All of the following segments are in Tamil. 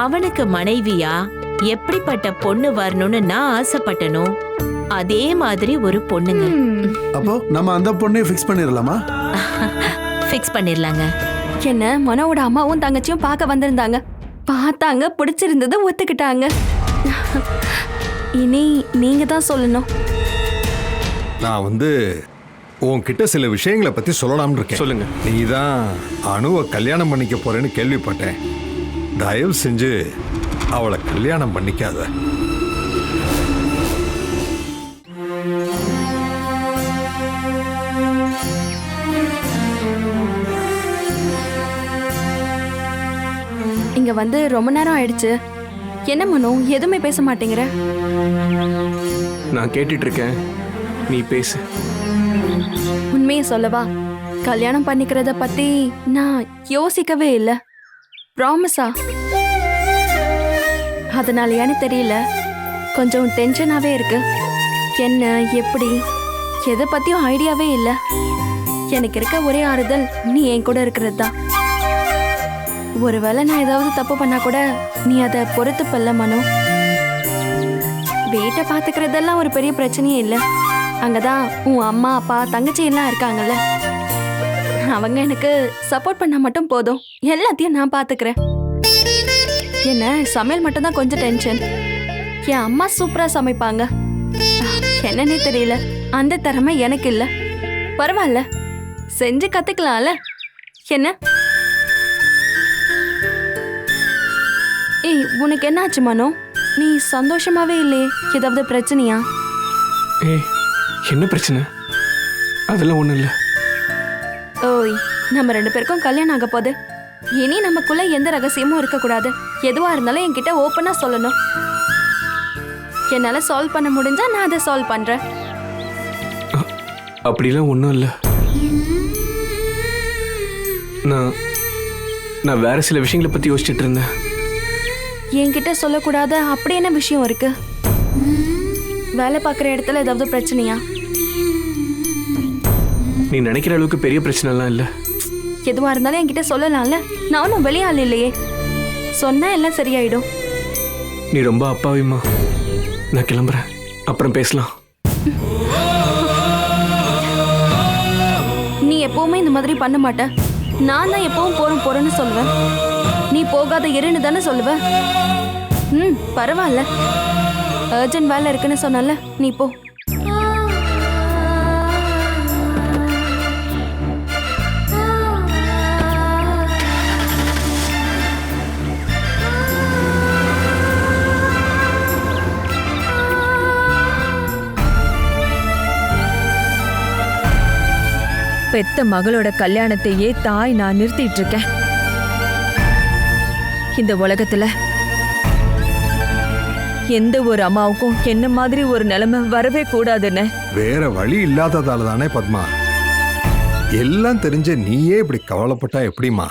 அவனுக்கு மனைவியா எப்படிப்பட்ட பொண்ணு வரணும்னு நான் ஆசைப்பட்டனோ அதே மாதிரி ஒரு பொண்ணுங்க. அப்போ நம்ம அந்த பொண்ணை ஃபிக்ஸ் பண்ணிடலாமா? ஃபிக்ஸ் பண்ணிடலாங்க. என்ன மனோவோட அம்மாவும் தங்கச்சியும் பார்க்க வந்திருந்தாங்க. பார்த்தாங்க, பிடிச்சிருந்தது, ஒத்துக்கிட்டாங்க. இனி நீங்க தான் சொல்லணும். நான் உன்கிட்ட சில விஷயங்களை பத்தி சொல்லலாம்னு இருக்கேன். சொல்லுங்க. நீ தான் அணுவை கல்யாணம் பண்ணிக்க போறேன்னு கேள்விப்பட்டேன். தயவு செஞ்சு அவளை கல்யாணம் பண்ணிக்காத. இங்க வந்து ரொம்ப நேரம் ஆயிடுச்சு. என்ன மனோ எதுவுமே பேச மாட்டேங்கிற? நான் கேட்டுட்டு இருக்கேன், நீ பேசு. உண்மையை சொல்லவா, கல்யாணம் பண்ணிக்கிறத பத்தி நான் யோசிக்கவே இல்லை. ப்ராமிஸா? அதனாலயான்னு தெரியல, கொஞ்சம் டென்ஷனாவே இருக்கு. என்ன, எப்படி, எதை பத்தியும் ஐடியாவே இல்லை. எனக்கு இருக்க ஒரே ஆறுதல் நீ என் கூட இருக்கிறது தான். ஒருவேளை நான் ஏதாவது தப்பு பண்ணா கூட நீ அதை பொறுத்துப்பல்ல மனோ. வீட்டை பாத்துக்கிறதெல்லாம் ஒரு பெரிய பிரச்சனையே இல்லை. அங்கதான் உன் அம்மா அப்பா தங்கச்சி எல்லாம் இருக்காங்கல்ல, அவங்க எனக்கு சப்போர்ட் பண்ணா மட்டும் போதும். எல்லாத்தையும் நான் பாத்துக்கிறேன். என்ன சமையல் மட்டும் தான் கொஞ்சம் டென்ஷன். என் அம்மா சூப்பரா சமைப்பாங்க. என்னன்னே தெரியல, அந்த திறமை எனக்கு இல்ல. பரவாயில்ல, செஞ்சு கத்துக்கலாம்ல. என்ன? ஏய், உனக்கு என்ன ஆச்சு மனோ? நீ சந்தோஷமாவே இல்லையே, ஏதாவது பிரச்சனையா? ஏய், என்ன பிரச்சனை? அதெல்லாம் ஒண்ணும் இல்லை. ஓய், நம்ம 2 பேருக்கும் கல்யாணம் ஆக போகுது. இனி நமக்குள்ள எந்த ரகசியமும் இருக்கக்கூடாது. எதுவா இருந்தாலும் என்கிட்ட ஓப்பனா சொல்லணும். என்னால சால்வ் பண்ண முடிஞ்சா நான் அதை சால்வ் பண்றேன். அப்படிலாம் ஒன்றும் இல்லை. நான் வேற சில விஷயங்களை பத்தி யோசிச்சுட்டு இருந்தேன். என்கிட்ட சொல்லக்கூடாத அப்படி என்ன விஷயம் இருக்கு? வேலை பார்க்குற இடத்துல ஏதாவது பிரச்சனையா? நீ நினைக்கிற அளவுக்கு பெரிய பிரச்சனைலாம் இல்லை. எதுவா இருந்தாலும் என்கிட்ட சொல்லலாம்ல. நானும் வெளியாள் இல்லையே, சொன்னா எல்லாம் சரியாயிடும். நீ ரொம்ப அப்பாவிம்மா. நான் கிளம்புறேன், அப்புறம் பேசலாம். நீ எப்பவுமே இந்த மாதிரி பண்ண மாட்ட. நான் தான் எப்பவும் போறேன்னு சொல்லுவேன். நீ போகாத இருன்னு தானே சொல்லுவ. பரவாயில்ல, அர்ஜென்ட் வேலை இருக்குன்னு சொன்னல, நீ போ. பெத்த மகளோட கல்யாணத்தையே தாய் நான் நிறுத்திட்டு இருக்கேன். இந்த உலகத்துல எந்த ஒரு அம்மாவுக்கும் என்ன மாதிரி ஒரு நிலைமை வரவே கூடாதுன்னு. வேற வழி இல்லாததால தானே பத்மா. எல்லாம் தெரிஞ்ச நீயே இப்படி கவலைப்பட்டா எப்படிமா?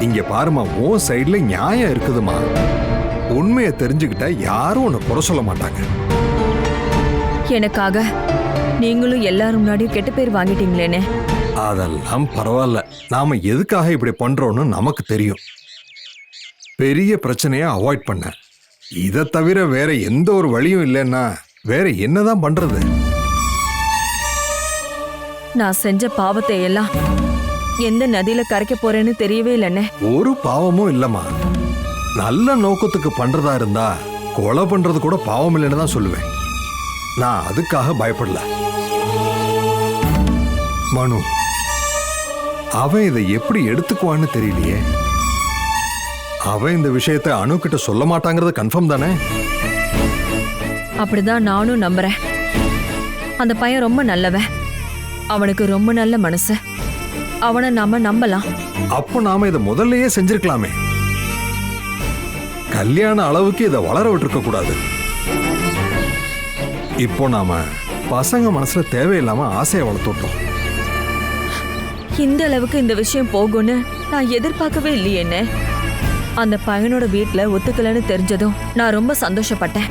இங்க பாருமா, உன் சைடுல நியாயம் இருக்குதுமா. உண்மையை தெரிஞ்சுக்கிட்டா யாரும் உன்னை குறை சொல்ல மாட்டாங்க. எனக்காக நீங்களும் எல்லாரும் முன்னாடியும் கெட்ட பேர் வாங்கிட்டீங்களேனே. அதெல்லாம் பரவாயில்ல. நாம எதுக்காக இப்படி பண்றோம்னு நமக்கு தெரியும். பெரிய பிரச்சனையை அவாய்ட் பண்ண, இதை தவிர வேற எந்த ஒரு வழியும் இல்லைன்னா வேற என்னதான் பண்றது? நான் செஞ்ச பாவத்தை எல்லாம் எந்த நதியில கரைக்க போறேன்னு தெரியவே இல்லைன்னே. ஒரு பாவமும் இல்லம்மா. நல்ல நோக்கத்துக்கு பண்றதா இருந்தா கொலை பண்றது கூட பாவம் இல்லைன்னு தான் சொல்லுவேன். நான் அதுக்காக பயப்படல. மனு, அவன் இதை எப்படி எடுத்துக்குவான்னு தெரியலையே. அவன் இந்த விஷயத்தை அணு கிட்ட சொல்ல மாட்டாங்கிறது கன்ஃபார்ம் தானே? அப்படிதான் நானும் நம்புறேன். அந்த பையன் ரொம்ப நல்லவன். அவனுக்கு ரொம்ப நல்ல மனசு. அவனை நாம நம்பலாம். அப்போ நாம இதை முதல்லயே செஞ்சிருக்கலாமே. கல்யாண அளவுக்கு இதை வளர விட்டுருக்க கூடாது. இப்போ நாம பசங்க மனசுல தேவையில்லாம ஆசையை வளர்த்துட்டோம். இந்த அளவுக்கு இந்த விஷயம் போகும்னு நான் எதிர்பார்க்கவே இல்லையேன்னு. அந்த பையனோட வீட்டுல ஒத்துக்கலன்னு தெரிஞ்சதும் நான் ரொம்ப சந்தோஷப்பட்டேன்.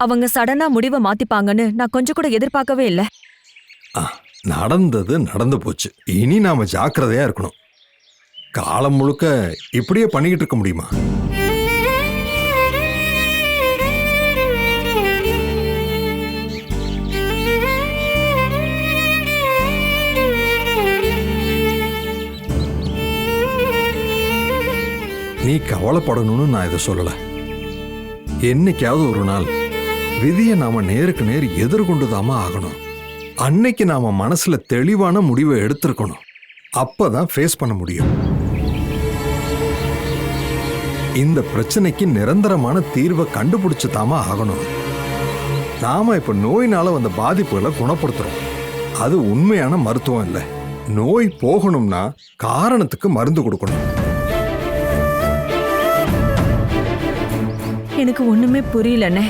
அவங்க சடனா முடிவை மாத்திப்பாங்கன்னு நான் கொஞ்சம் கூட எதிர்பார்க்கவே இல்லை. நடந்தது நடந்து போச்சு. இனி நாம ஜாக்கிரதையா இருக்கணும். காலம் முழுக்க இப்படியே பண்ணிக்கிட்டு இருக்க முடியுமா? நீ கவலைப்படணும்னு நான் இதை சொல்லல. என்னைக்காவது ஒரு நாள் விதியை நாம நேருக்கு நேர் எதிர்கொண்டுதாமா ஆகணும். அன்னைக்கு நாம மனசுல தெளிவான முடிவை எடுத்திருக்கணும். அப்பதான் ஃபேஸ் பண்ண முடியும். இந்த பிரச்சனைக்கு நிரந்தரமான தீர்வை கண்டுபிடிச்சுதாமா ஆகணும். நாம இப்ப நோயினால வந்த பாதிப்புகளை குணப்படுத்துறோம். அது உண்மையான மருத்துவம் இல்லை. நோய் போகணும்னா காரணத்துக்கு மருந்து கொடுக்கணும். எனக்கு ஒண்ணுமே புரியலண்ணே.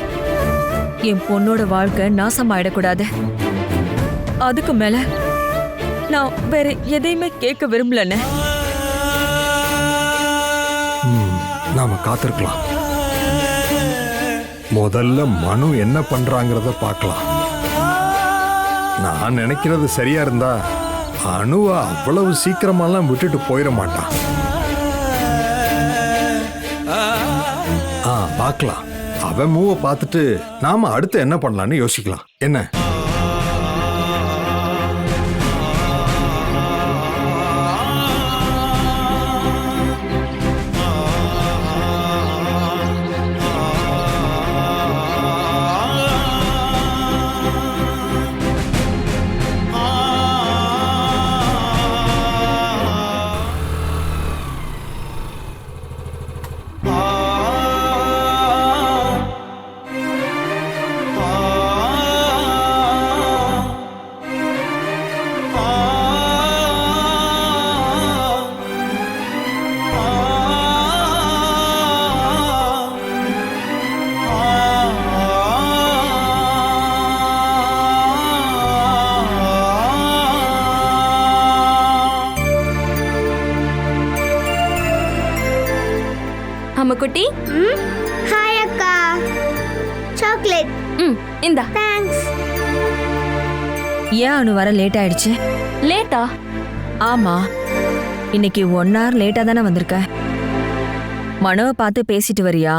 என் பொண்ணோட வாழ்க்கை நாசமாயிடக்கூடாது. அதுக்கு மேல நான் வேற எதையுமே கேட்க விரும்பலண்ணே. நாம காத்திருக்கலாம். முதல்ல மனு என்ன பண்றாங்கிறத பார்க்கலாம். நான் நினைக்கிறது சரியா இருந்தா அணுவை அவ்வளவு சீக்கிரமாலாம் விட்டுட்டு போயிட மாட்டான். பார்க்கலாம். அவன் மூவை பார்த்துட்டு நாம அடுத்து என்ன பண்ணலான்னு யோசிக்கலாம். என்ன? அம்முக்குட்டி. ஹாய் அக்கா. சாக்லேட். இந்தா. தேங்க்ஸ். ஏன் அனு வர லேட் ஆயிடுச்சு? லேட்டா? ஆமா, இன்னைக்கு 1 hour லேட்டா தானே வந்திருக்க. மனோவை பார்த்து பேசிட்டு வரியா?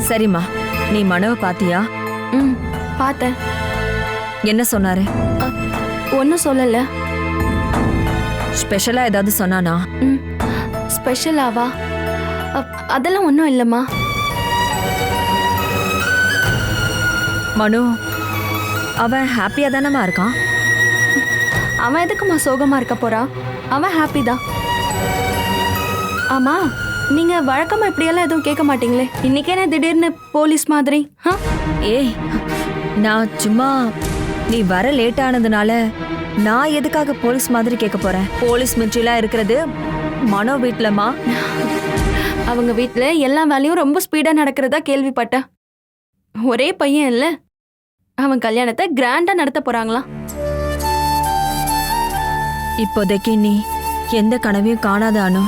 சரிம்மா, நீ மனோவை பாத்தியா? பார்த்தேன். என்ன சொன்னாரு? ஒன்னும் சொல்லல. ஸ்பெஷலா ஏதாவது சொன்னானா? ஸ்பெஷலாவா? அதெல்லாம் ஒன்றும் இல்லைம்மா. மனு, அவன் ஹாப்பியா தானம்மா இருக்கான்? அவன் எதுக்குமா சோகமா இருக்க போறா? அவன் ஹாப்பி தான். ஆமா, நீங்க வழக்கமா இப்படியெல்லாம் எதுவும் கேட்க மாட்டீங்களே, இன்னைக்கேன திடீர்னு போலீஸ் மாதிரி? ஏய், நான் சும்மா நீ வர லேட் ஆனதுனால நான் எதுக்காக போலீஸ் மாதிரி கேட்க போறேன்? போலீஸ் மிலிட்டரிலாம் இருக்கிறது மனோ வீட்டுலமா. அவங்க வீட்டுல எல்லா வேலையும் ரொம்ப ஸ்பீடா நடக்கிறதா கேள்விப்பட்டேன். ஒரே பையன் இல்ல, அவன் கல்யாணத்தை கிராண்டா நடத்த போறாங்களாம். இப்போதைக்கு நீ எந்த கனவையும் காணாத அனு.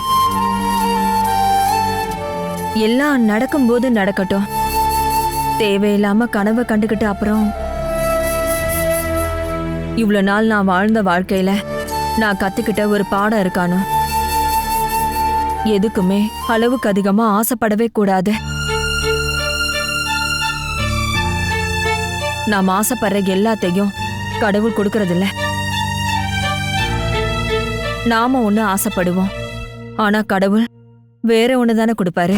எல்லாம் நடக்கும்போது நடக்கட்டும். தேவையில்லாம கனவை கண்டுகிட்டு அப்புறம் இவ்வளவு நாள் நான் வாழ்ந்த வாழ்க்கையில நான் கத்துக்கிட்ட ஒரு பாடம் இருக்கானோ, எதுக்குமே அளவுக்கு அதிகமா ஆசைப்படவே கூடாது. நாம் ஆசைப்படுற எல்லாத்தையும் கடவுள் கொடுக்கறதில்ல. நாம ஒண்ணு ஆசைப்படுவோம், ஆனா கடவுள் வேற ஒண்ணுதானே கொடுப்பாரு.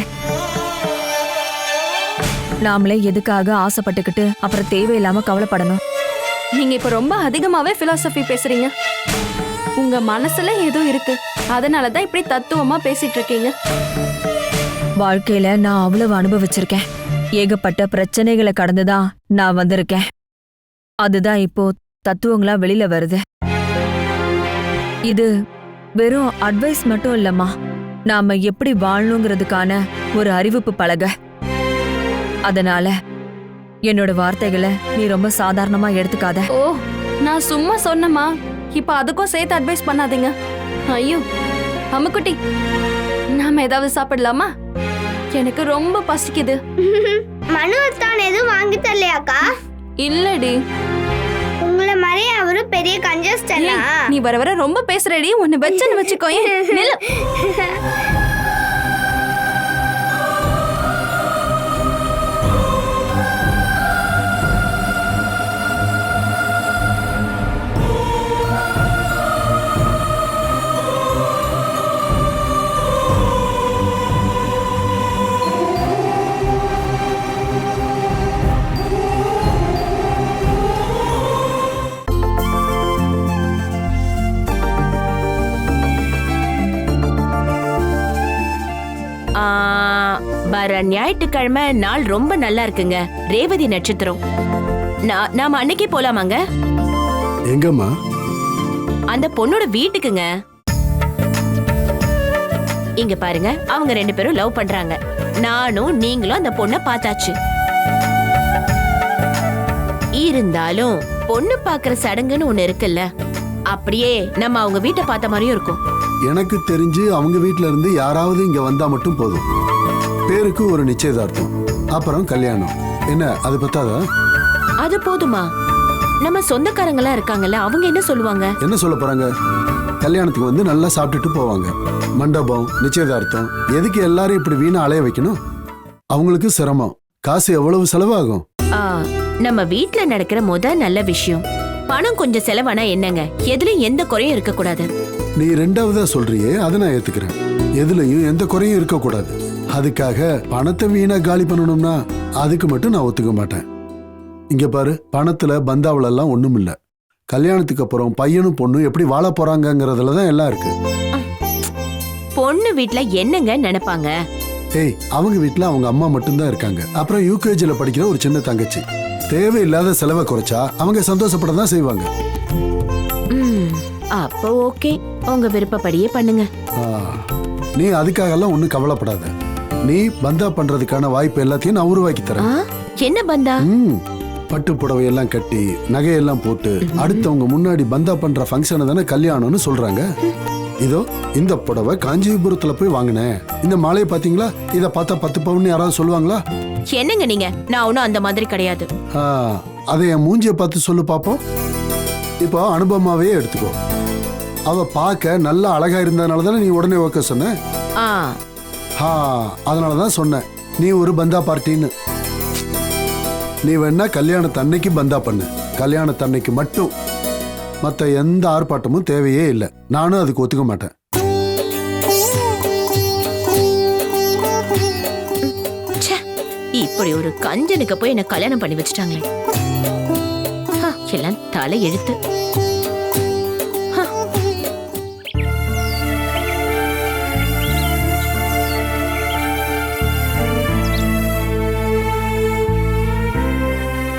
நாமளே எதுக்காக ஆசைப்பட்டுக்கிட்டு அப்புறம் தேவையில்லாம கவலைப்படணும்? நீங்க இப்ப ரொம்ப அதிகமாவே பிலாசபி பேசுறீங்க. உங்க மனசுல ஏதோ இருக்கு, அதனாலதான் இப்படி தத்துவமா பேசிட்டு இருக்கீங்க. வாழ்க்கையில நான் அவ்வளவு அனுபவிச்சிருக்கேன். ஏகப்பட்ட பிரச்சனைகளை கடந்துதான் நான் வந்திருக்கேன். அதுதான் இப்போ தத்துவங்களா வெளியில வருது. இது வெறும் அட்வைஸ் மட்டும் இல்லம்மா, நாம எப்படி வாழணுங்கிறதுக்கான ஒரு அறிவிப்பு பலகை. அதனால என்னோட வார்த்தைகளை நீ ரொம்ப சாதாரணமா எடுத்துக்காத. ஓ, நான் சும்மா சொன்னமா, இப்ப அதுக்கும் சேர்த்து அட்வைஸ் பண்ணாதீங்க. ஐயோ அம்முக்குட்டி, நாம ஏதாவது சாப்பிடலாமா? எனக்கு ரொம்ப பசிக்குது. மனு தான் எதுவும் வாங்கி தரலையாக்கா? இல்லடி. உங்களை மாதிரி அவரும் பெரிய கஞ்சஸ்டனா? நீ வர வர ரொம்ப பேசுறடி, உன்னை வச்சன்னு வச்சுக்கோயே. நில்லு. ஆ, வர ஞாயிற்றுக்கிழமை நாள் ரொம்ப நல்லா இருக்குங்க. ரேவதி நட்சத்திரம். நாம அன்னைக்கே போலாமாங்க? எங்கம்மா? அந்த பொண்ணோட வீட்டுக்குங்க. இங்க பாருங்க, அவங்க 2 பேரும் லவ் பண்றாங்க. நானும் நீங்களும் அந்த பொண்ணை பார்த்தாச்சு. இருந்தாலும் பொண்ணு பாக்குற சடங்குன்னு ஒண்ணு இருக்குல்ல, அப்படியே நம்ம அவங்க வீட்டை பார்த்த மாதிரியும் இருக்கும். எனக்கு தெரிஞ்சு அவங்க வீட்ல இருந்து யாராவது இங்க வந்தா மட்டும் போதும். பேருக்கு ஒரு நிச்சயதார்த்தம், அப்புறம் கல்யாணம். என்ன அது பத்தாதா? அது போதுமா? நம்ம சொந்தக்காரங்களா இருக்காங்கல்ல, அவங்க என்ன சொல்லுவாங்க? என்ன சொல்ல போறாங்க? கல்யாணத்துக்கு வந்து நல்லா சாப்பிட்டுட்டு போவாங்க. மண்டபம், நிச்சயதார்த்தம், எதுக்கு எல்லாரும் இப்படி வீணா அலைய வைக்கணும்? அவங்களுக்கு சிரமம். காசு எவ்வளவு செலவாகும்? ஆ, நம்ம வீட்ல நடக்கிற நல்ல விஷயம். பணம் கொஞ்சம் செலவானா என்னங்க, எதுலயும் எந்த குறையும் இருக்க கூடாது. நீ ரெண்டாவதா சொல்றியே, அதை நான் ஏத்துக்கிறேன். எதுலயும் எந்த குறையும் இருக்கக்கூடாது. அதுக்காக பணத்தை வீணா காலி பண்ணணும்னா அதுக்கு மட்டும் நான் ஒத்துக்க மாட்டேன். இங்க பாரு, பணத்துல பந்தாவள எல்லாம் ஒண்ணும் இல்ல. கல்யாணத்துக்கு அப்புறம் பையனும் பொண்ணும் எப்படி வாழ போறாங்கிறதுலதான் எல்லாம் இருக்கு. பொண்ணு வீட்ல என்னங்க நினைப்பாங்க? ஏய், அவங்க வீட்ல அவங்க அம்மா மட்டும்தான் இருக்காங்க. அப்புறம் யூகேஜில படிக்கிற ஒரு சின்ன தங்கச்சி. தேவையில்லாத செலவை குறைச்சா அவங்க சந்தோஷப்பட தான் செய்வாங்க. அப்போ ஓகே, உங்க விருப்பப்படியே பண்ணுங்க. நீ அதுக்காகலாம் ஒன்னும் கவலைப்படாத. நீ பந்தா பண்றதுக்கான வாய்ப்பு எல்லாத்தையும் நான் உருவாக்கி தரேன். என்ன பந்தா? பட்டு புடவை எல்லாம் கட்டி நகையெல்லாம் போட்டு அடுத்தவங்க முன்னாடி பந்தா பண்ற ஃபங்க்ஷனை தானே கல்யாணம்னு சொல்றாங்க. இதோ இந்த புடவை காஞ்சிபுரத்துல போய் வாங்கினேன், இந்த மாலையை பாத்தீங்களா, இத பார்த்தா 10 பவுன் யாராவது சொல்லுவாங்களா? என்னங்க நீங்க? நான் ஒன்னும் அந்த மாதிரி கிடையாது. அதை என் மூஞ்சிய பார்த்து சொல்லு பாப்போம். இப்போ அனுபவமாவே எடுத்துக்கோ. அவ பார்க்க நல்லா அழகா இருந்ததுனால தானே நீ உடனே ஓகே சொன்ன. அதனாலதான் சொன்னேன் நீ ஒரு பந்தா பார்ட்டின்னு. நீ வேணா கல்யாணத்தன்னைக்கு பந்தா பண்ணு, கல்யாணத்தன்னைக்கு மட்டும். மற்ற எந்த ஆர்ப்பாட்டமும் தேவையே இல்லை. நானும் அதுக்கு ஒத்துக்க மாட்டேன். இப்படி ஒரு கஞ்சனுக்கு போய் என்ன கல்யாணம் பண்ணி வச்சுட்டாங்களே. எல்லாம் தலை எழுத்து.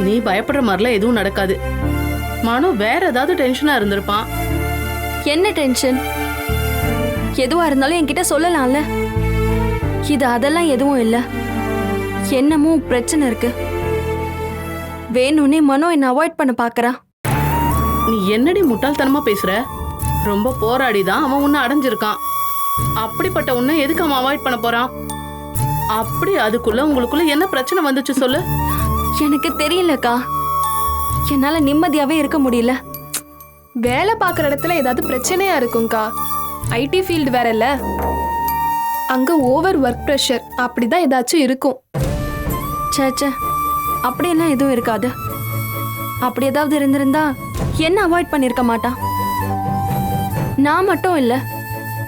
நீ பயப்படுற மாதிரிலாம் எதுவும் நடக்காது. மனோ வேற ஏதாவது டென்ஷனா இருந்திருப்பான். என்ன டென்ஷன்? எதுவா இருந்தாலும் என்கிட்ட சொல்லலாம்ல. இது அதெல்லாம் எதுவும் இல்ல. என்னமோ பிரச்சனை இருக்கு. வேணும்னே மனோ என்ன அவாய்ட் பண்ண பாக்குறா. நீ என்னடி முட்டாள்தனமா பேசுற? ரொம்ப போராடிதான் அவன் உன்னை அடைஞ்சிருக்கான். அப்படிப்பட்ட உன்னை எதுக்கு அவன் அவாய்ட் பண்ண போறான்? அப்படி அதுக்குள்ள உங்களுக்குள்ள என்ன பிரச்சனை வந்துச்சு சொல்லு. எனக்கு தெரியலக்கா, என்னால நிம்மதியாவே இருக்க முடியல. வேலை பார்க்குற இடத்துல ஏதாவது பிரச்சனையா இருக்கும்க்கா. ஐடி ஃபீல்டு வேற இல்ல, அங்க ஓவர் ஒர்க் ப்ரெஷர், அப்படிதான் ஏதாச்சும் இருக்கும். சேச்சே, அப்படியெல்லாம் எதுவும் இருக்காது. அப்படி ஏதாவது இருந்திருந்தா என்ன அவாய்ட் பண்ணிருக்க மாட்டான். நான் மட்டும் இல்ல,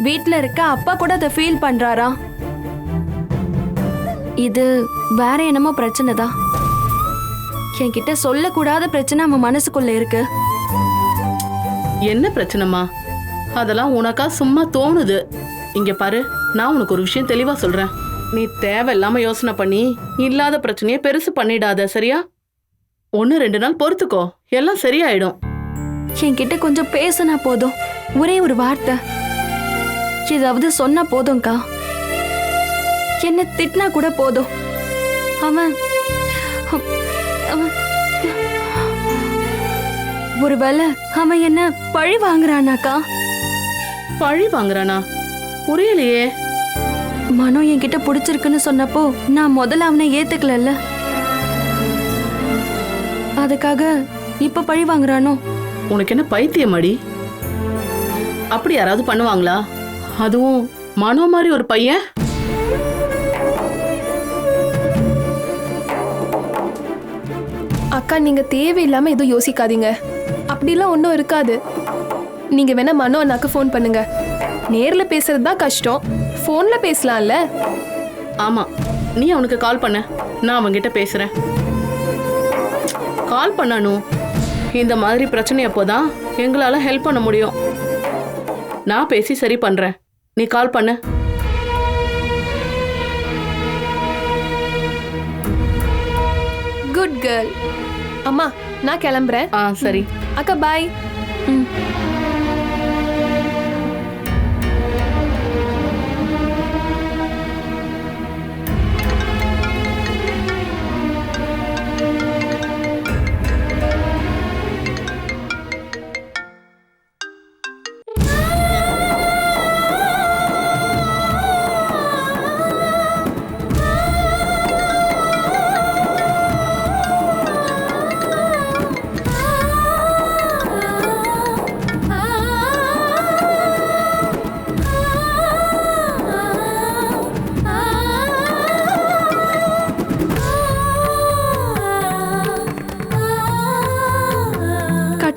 வீட்ல இருக்க அப்பா கூட அதை ஃபீல் பண்றாரா. இது வேற என்னமோ பிரச்சனை தான். என்கிட்ட சொல்லக்கூடாத பிரச்சனை அவன் மனசுக்குள்ள இருக்கு. என்ன பிரச்சனைமா? அதெல்லாம் உனக்கா சும்மா தோணுது. இங்க பாரு, நான் உனக்கு ஒரு விஷயம் தெளிவா சொல்றேன். நீ தேவையில்லாம யோசனை பண்ணி இல்லாத பிரச்சனையை பெருசு பண்ணிடாத, சரியா? 1-2 நாள் பொறுத்துக்கோ, எல்லாம் சரியாயிடும். என்கிட்ட கொஞ்சம் பேசினா போதும், ஒரே ஒரு வார்த்தை ஏதாவது சொன்னா போதும்க்கா. என்ன திட்டினா கூட போதும். அவன் ஒருவேளை அவன் என்ன பழி வாங்குறானாக்கா? பழி வாங்குறானா? புரியலையே. மனோ என்கிட்ட பிடிச்சிருக்குன்னு சொன்னப்போ நான் முதல்ல அவனை ஏத்துக்கல. அதுக்காக இப்ப பழி வாங்குறானோ? உனக்கு என்ன பைத்தியமாடி? அப்படி யாராவது பண்ணுவாங்களா? அதுவும் மனோ மாதிரி ஒரு பையன். அக்கா நீங்க தேவையில்லாம எதுவும் யோசிக்காதீங்க. அப்படிலாம் ஒன்றும் இருக்காது. நீங்க வேணா மனோ அண்ணாக்கு ஃபோன் பண்ணுங்க. நேர்ல பேசுறது தான் கஷ்டம், ஃபோன்ல பேசலாம்ல. ஆமா, நீ அவனுக்கு கால் பண்ண, நான் அவன்கிட்ட பேசுறேன். கால் பண்ணணும். இந்த மாதிரி பிரச்சனை அப்போதான் எங்களால ஹெல்ப் பண்ண முடியும். நான் பேசி சரி பண்றேன், நீ கால் பண்ண. Good girl. அம்மா நான் கிளம்புறேன். சரி அக்கா பாய்.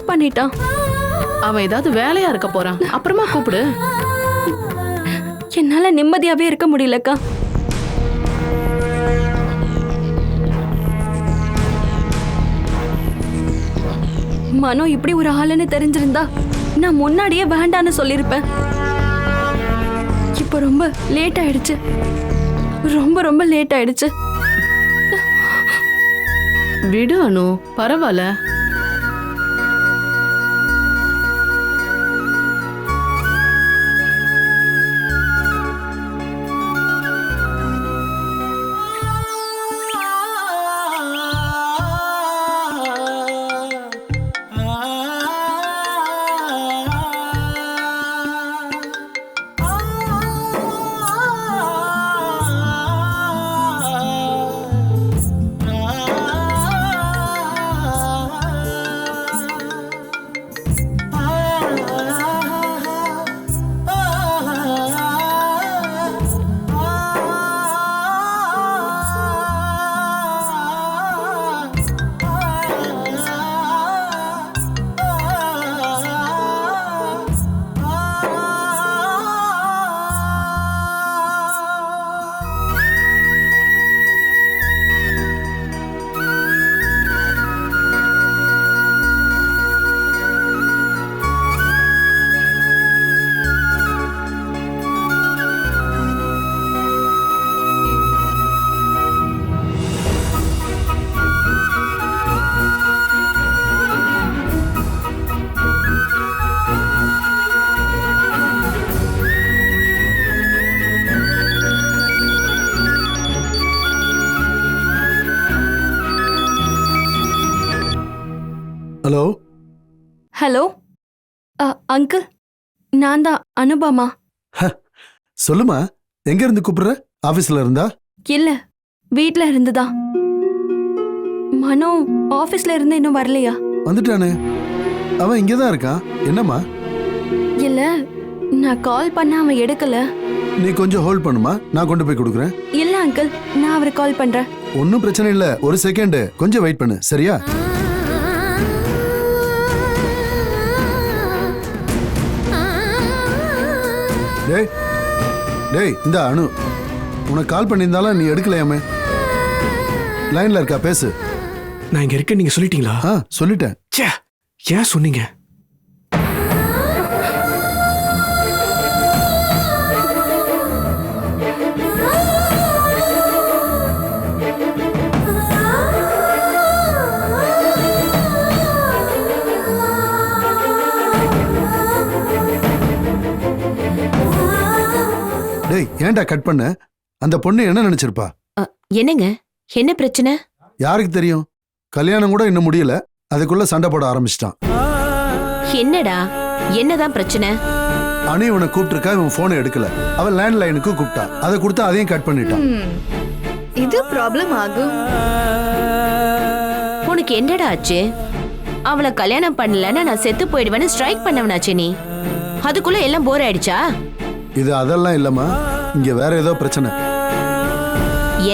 பண்ணிட்டான். அவன் ஏதாவது வேலையா இருக்க போறான், அப்புறமா கூப்பிடு. என்னால நிம்மதியாவே இருக்க முடியலக்கா. மனோ இப்படி ஒரு ஆளுன்னு தெரிஞ்சிருந்தா நான் முன்னாடியே வேண்டான்னு சொல்லிருப்பேன். இப்ப ரொம்ப லேட் ஆயிடுச்சு, ரொம்ப ரொம்ப லேட் ஆயிடுச்சு. விடு அனு, பரவாயில்ல. ஹலோ ஹலோ அங்கிள், நான் தான் அனுபமா. சொல்லுமா, எங்க இருந்து கூப்பிடுற? ஆபீஸ்ல இருந்தா? இல்ல, வீட்ல இருந்துதான். மனோ ஆபீஸ்ல இருந்து இன்னும் வரலையா? வந்துட்டானே, அவன் இங்கதான் இருக்கான். என்னம்மா? இல்ல, நான் கால் பண்ண அவன் எடுக்கல. நீ கொஞ்சம் ஹோல்ட் பண்ணுமா, நான் கொண்டு போய் கொடுக்குறேன். இல்ல அங்கிள், நான் அவரை கால் பண்றேன். ஒன்னும் பிரச்சனை இல்ல, ஒரு செகண்ட் கொஞ்சம் வெயிட் பண்ணு, சரியா? டேய் டேய், இந்த அனு உனக்கு கால் பண்ணியிருந்தாலும் நீ எடுக்கலையாமே. லைன்ல இருக்கா, பேசு. நான் இங்க இருக்கேன், நீங்க சொல்லிட்டீங்களா? சொல்லிட்டேன். ச்சே, ஏன் சொன்னீங்க? டேய், ஏன்டா கட் பண்ண? அந்த பொண்ணு என்ன நினைச்சிருப்பா? என்னங்க, என்ன பிரச்சனை? யாருக்கு தெரியும்? கல்யாணம் கூட இன்னும் முடியல, அதுக்குள்ள சண்டை போட ஆரம்பிச்சிட்டான். என்னடா, என்னதான் பிரச்சனை? அனு இவனை கூப்பிட்டுருக்கா, இவன் போனை எடுக்கல. அவன் லேண்ட் லைனுக்கு கூப்பிட்டா, அதை கொடுத்து அதையும் கட் பண்ணிட்டான். இது ப்ராப்ளம் ஆகும். உனக்கு என்னடா ஆச்சு? அவளை கல்யாணம் பண்ணலன்னா நான் செத்து போயிடுவேன்னு ஸ்ட்ரைக் பண்ணவனாச்சே நீ. அதுக்குள்ள எல்லாம் போர் ஆயிடுச்சா? இது அதெல்லாம் இல்லம்மா, இங்க வேற ஏதோ பிரச்சனை.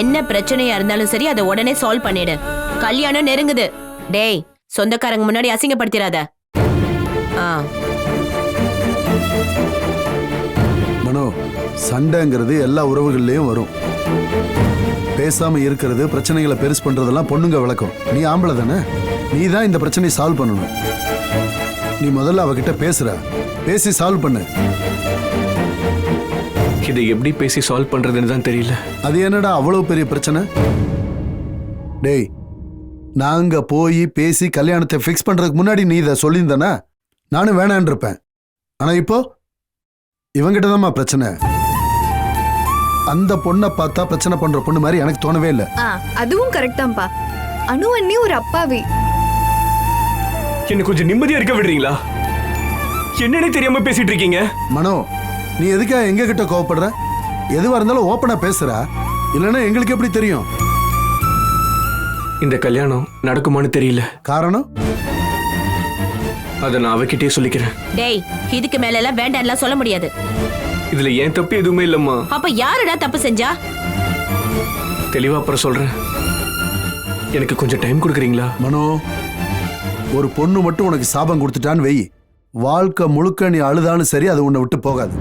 என்ன பிரச்சனையா இருந்தாலும் சரி அதை உடனே சால்வ் பண்ணிடு. கல்யாணம் நெருங்குது. டேய், சொந்தக்காரங்க முன்னாடி அசிங்கப்படுத்திராத. மனோ, சண்டைங்கிறது எல்லா உறவுகள்லயும் வரும். பேசாம இருக்கிறது, பிரச்சனைகளை பெருசு பண்றதெல்லாம் பொண்ணுங்க வழக்கம். நீ ஆம்பளை தானே, நீ தான் இந்த பிரச்சனையை சால்வ் பண்ணணும். நீ முதல்ல அவகிட்ட பேசி சால்வ் பண்ணு. இதை எப்படி பேசி சால்வ் பண்றதுன்னு தான் தெரியல. அது என்னடா அவ்வளவு பெரிய பிரச்சனை? டேய், நாங்க போய் பேசி கல்யாணத்தை ஃபிக்ஸ் பண்றதுக்கு முன்னாடி நீ இதை சொல்லியிருந்தனா நானும் வேணான் இருப்பேன். ஆனா இப்போ இவங்கிட்ட தான்மா பிரச்சனை. அந்த பொண்ணை பார்த்தா பிரச்சனை பண்ற பொண்ணு மாதிரி எனக்கு தோணவே இல்லை. அதுவும் கரெக்ட் தான்ப்பா. அனு அண்ணி ஒரு அப்பாவி. என்ன கொஞ்சம் நிம்மதியா இருக்க விடுறீங்களா? என்னன்னே தெரியாம பேசிட்டு இருக்கீங்க. மனோ, நீ எதுக்காக எங்க கிட்ட கோவப்படுற? எதுவா இருந்தாலும் ஓப்பனா பேசுறா, இல்லைன்னா எங்களுக்கு எப்படி தெரியும்? இந்த கல்யாணம் நடக்குமான்னு தெரியல. காரணம் அதை நான் அவகிட்டே சொல்லிக்கிறேன். டேய், இதுக்கு மேல எல்லாம் வேண்டாம்லாம் சொல்ல முடியாது. இதுல ஏன் தப்பு எதுவுமே இல்லம்மா. அப்ப யாருடா தப்பு செஞ்சா? தெளிவா அப்புறம் சொல்றேன். எனக்கு கொஞ்சம் டைம் கொடுக்குறீங்களா? மனோ, ஒரு பொண்ணு மட்டும் உனக்கு சாபம் கொடுத்துட்டான்னு வெயி, வாழ்க்கை முழுக்க நீ அழுதாலும் சரி அது உன்னை விட்டு போகாது.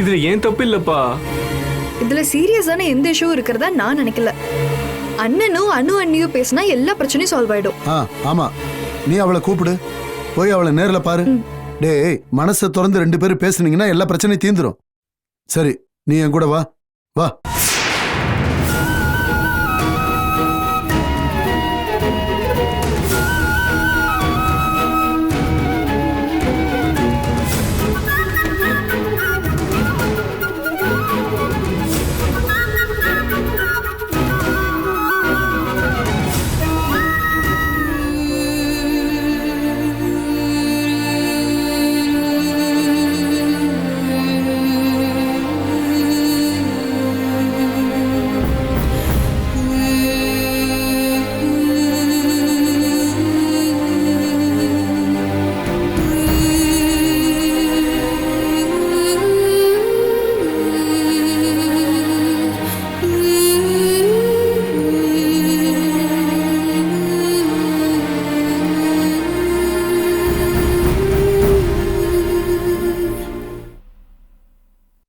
இதுல ஏன் தப்பு இல்லப்பா. இதுல சீரியஸான எந்த இஷ்யூ இருக்கிறதா நான் நினைக்கல. அண்ணனும் அனு அண்ணியும் பேசினா எல்லா பிரச்சனையும் சால்வ் ஆயிடும். ஆமா, நீ அவளை கூப்பிடு, போய் அவளை நேர்ல பாரு. டேய், மனசை திறந்து 2 பேரும் பேசுனீங்கன்னா எல்லா பிரச்சனையும் தீந்துரும். சரி, நீ என் கூட வா வா.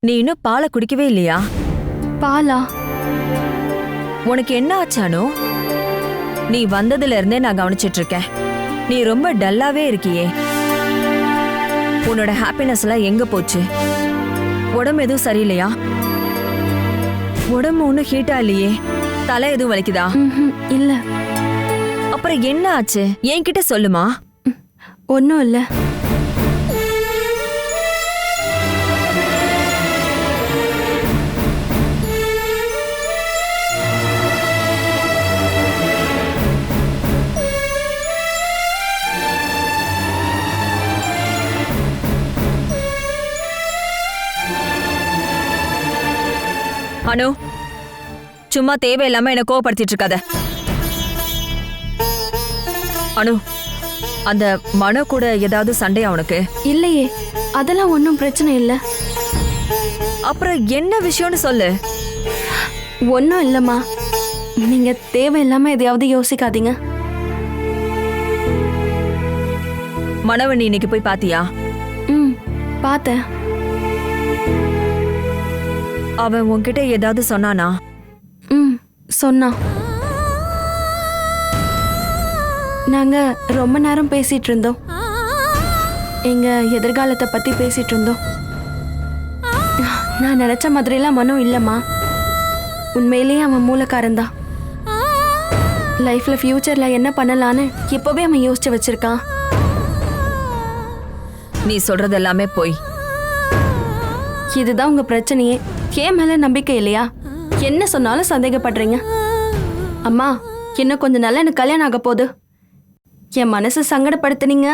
நீ இன்னும் பாலை குடிக்கவே இல்லையா? பாலா? உனக்கு என்ன ஆச்சானோ? நீ வந்ததுல இருந்தே நான் கவனிச்சிட்டு இருக்கேன். நீ ரொம்ப டல்லாவே இருக்கியே. உன்னோட ஹாப்பினஸ் எல்லாம் எங்க போச்சு? உடம்பு எதுவும் சரியில்லையா? உடம்பு ஒன்னும் ஹீட்டா இல்லையே. தலை எதுவும் வலிக்குதா? இல்ல. அப்புறம் என்ன ஆச்சு? என்கிட்ட சொல்லுமா. ஒன்னும் இல்ல. அனு, சும்மா தேவையில்லாம என்ன கோவப்படுத்திட்டு இருக்காத. அனு, அந்த மனோ கூட ஏதாவது சண்டையா உனக்கு? இல்லையே, அதெல்லாம் ஒன்றும் பிரச்சனை இல்லை. அப்புறம் என்ன விஷயம்னு சொல்லு. ஒன்றும் இல்லைம்மா, நீங்க தேவையில்லாம எதையாவது யோசிக்காதீங்க. மனவ நீ இன்னைக்கு போய் பாத்தியா? பார்த்தேன். அவன் உன்கிட்ட ஏதாவது சொன்னானா? சொன்னான். நாங்க ரொம்ப நேரம் பேசிட்டு இருந்தோம். எங்க எதிர்காலத்தை பத்தி பேசிட்டு இருந்தோம். நான் நினைச்ச மாதிரிலாம் மனோ இல்லம்மா. உண்மையிலேயே அவன் மூலக்காரன் தான். லைஃப்ல ஃபியூச்சர்ல என்ன பண்ணலான்னு இப்பவே அவன் யோசிச்சு வச்சிருக்கான். நீ சொல்றது எல்லாமே போய். இதுதான் உங்க பிரச்சனையே. ஏன் மேல நம்பிக்கை இல்லையா? என்ன சொன்னாலும் சந்தேகப்படுறீங்க. அம்மா, இன்னும் கொஞ்ச நாள் எனக்கு கல்யாணம் ஆக போகுது. என் மனசு சங்கடப்படுத்துனீங்க.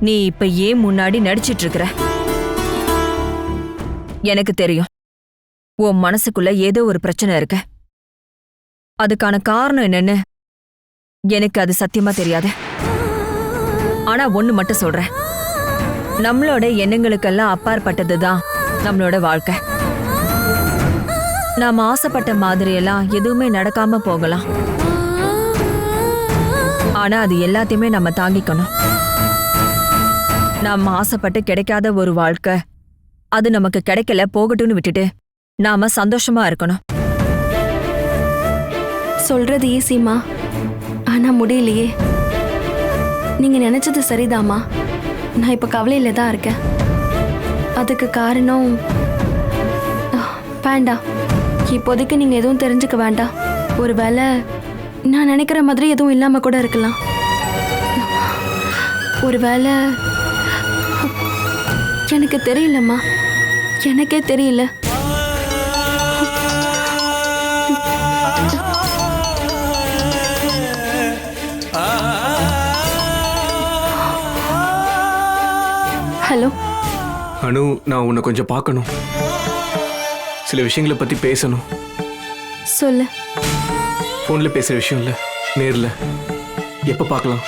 நீ இப்ப ஏன் முன்னாடி நடிச்சிட்டு இருக்கிற? எனக்கு தெரியும் உன் மனசுக்குள்ள ஏதோ ஒரு பிரச்சனை இருக்கு. அதுக்கான காரணம் என்னன்னு எனக்கு அது சத்தியமா தெரியாது. ஆனா ஒண்ணு மட்டும் சொல்றேன், நம்மளோட எண்ணங்களுக்கெல்லாம் அப்பாற்பட்டதுதான் நம்மளோட வாழ்க்கை. நாம ஆசைப்பட்ட மாதிரியெல்லாம் எதுவுமே நடக்காம போகலாம். ஆனா அது எல்லாத்தையுமே நம்ம தாங்கிக்கணும். நாம ஆசைப்பட்டு கிடைக்காத ஒரு வாழ்க்கை, அது நமக்கு கிடைக்கல போகட்டும்னு விட்டுட்டு நாம சந்தோஷமா இருக்கணும். சொல்றது ஈஸிமா, ஆனா முடியலையே. நீங்க நினைச்சது சரிதாம்மா. நான் இப்ப கவலையில தான் இருக்கேன். அதுக்கு காரணம் வேண்டாம், இப்போதைக்கு நீங்க எதுவும் தெரிஞ்சுக்க வேண்டாம். ஒருவேளை நான் நினைக்கிற மாதிரி எதுவும் இல்லாம கூட இருக்கலாம். ஒருவேளை எனக்கு தெரியலம்மா, எனக்கே தெரியல. ஹலோ அனு, நான் உன்னை கொஞ்சம் பார்க்கணும். சில விஷயங்களை பத்தி பேசணும். சொல்லு. ஃபோன்ல பேசுற விஷயம் இல்ல, நேர்ல. எப்ப பார்க்கலாம்?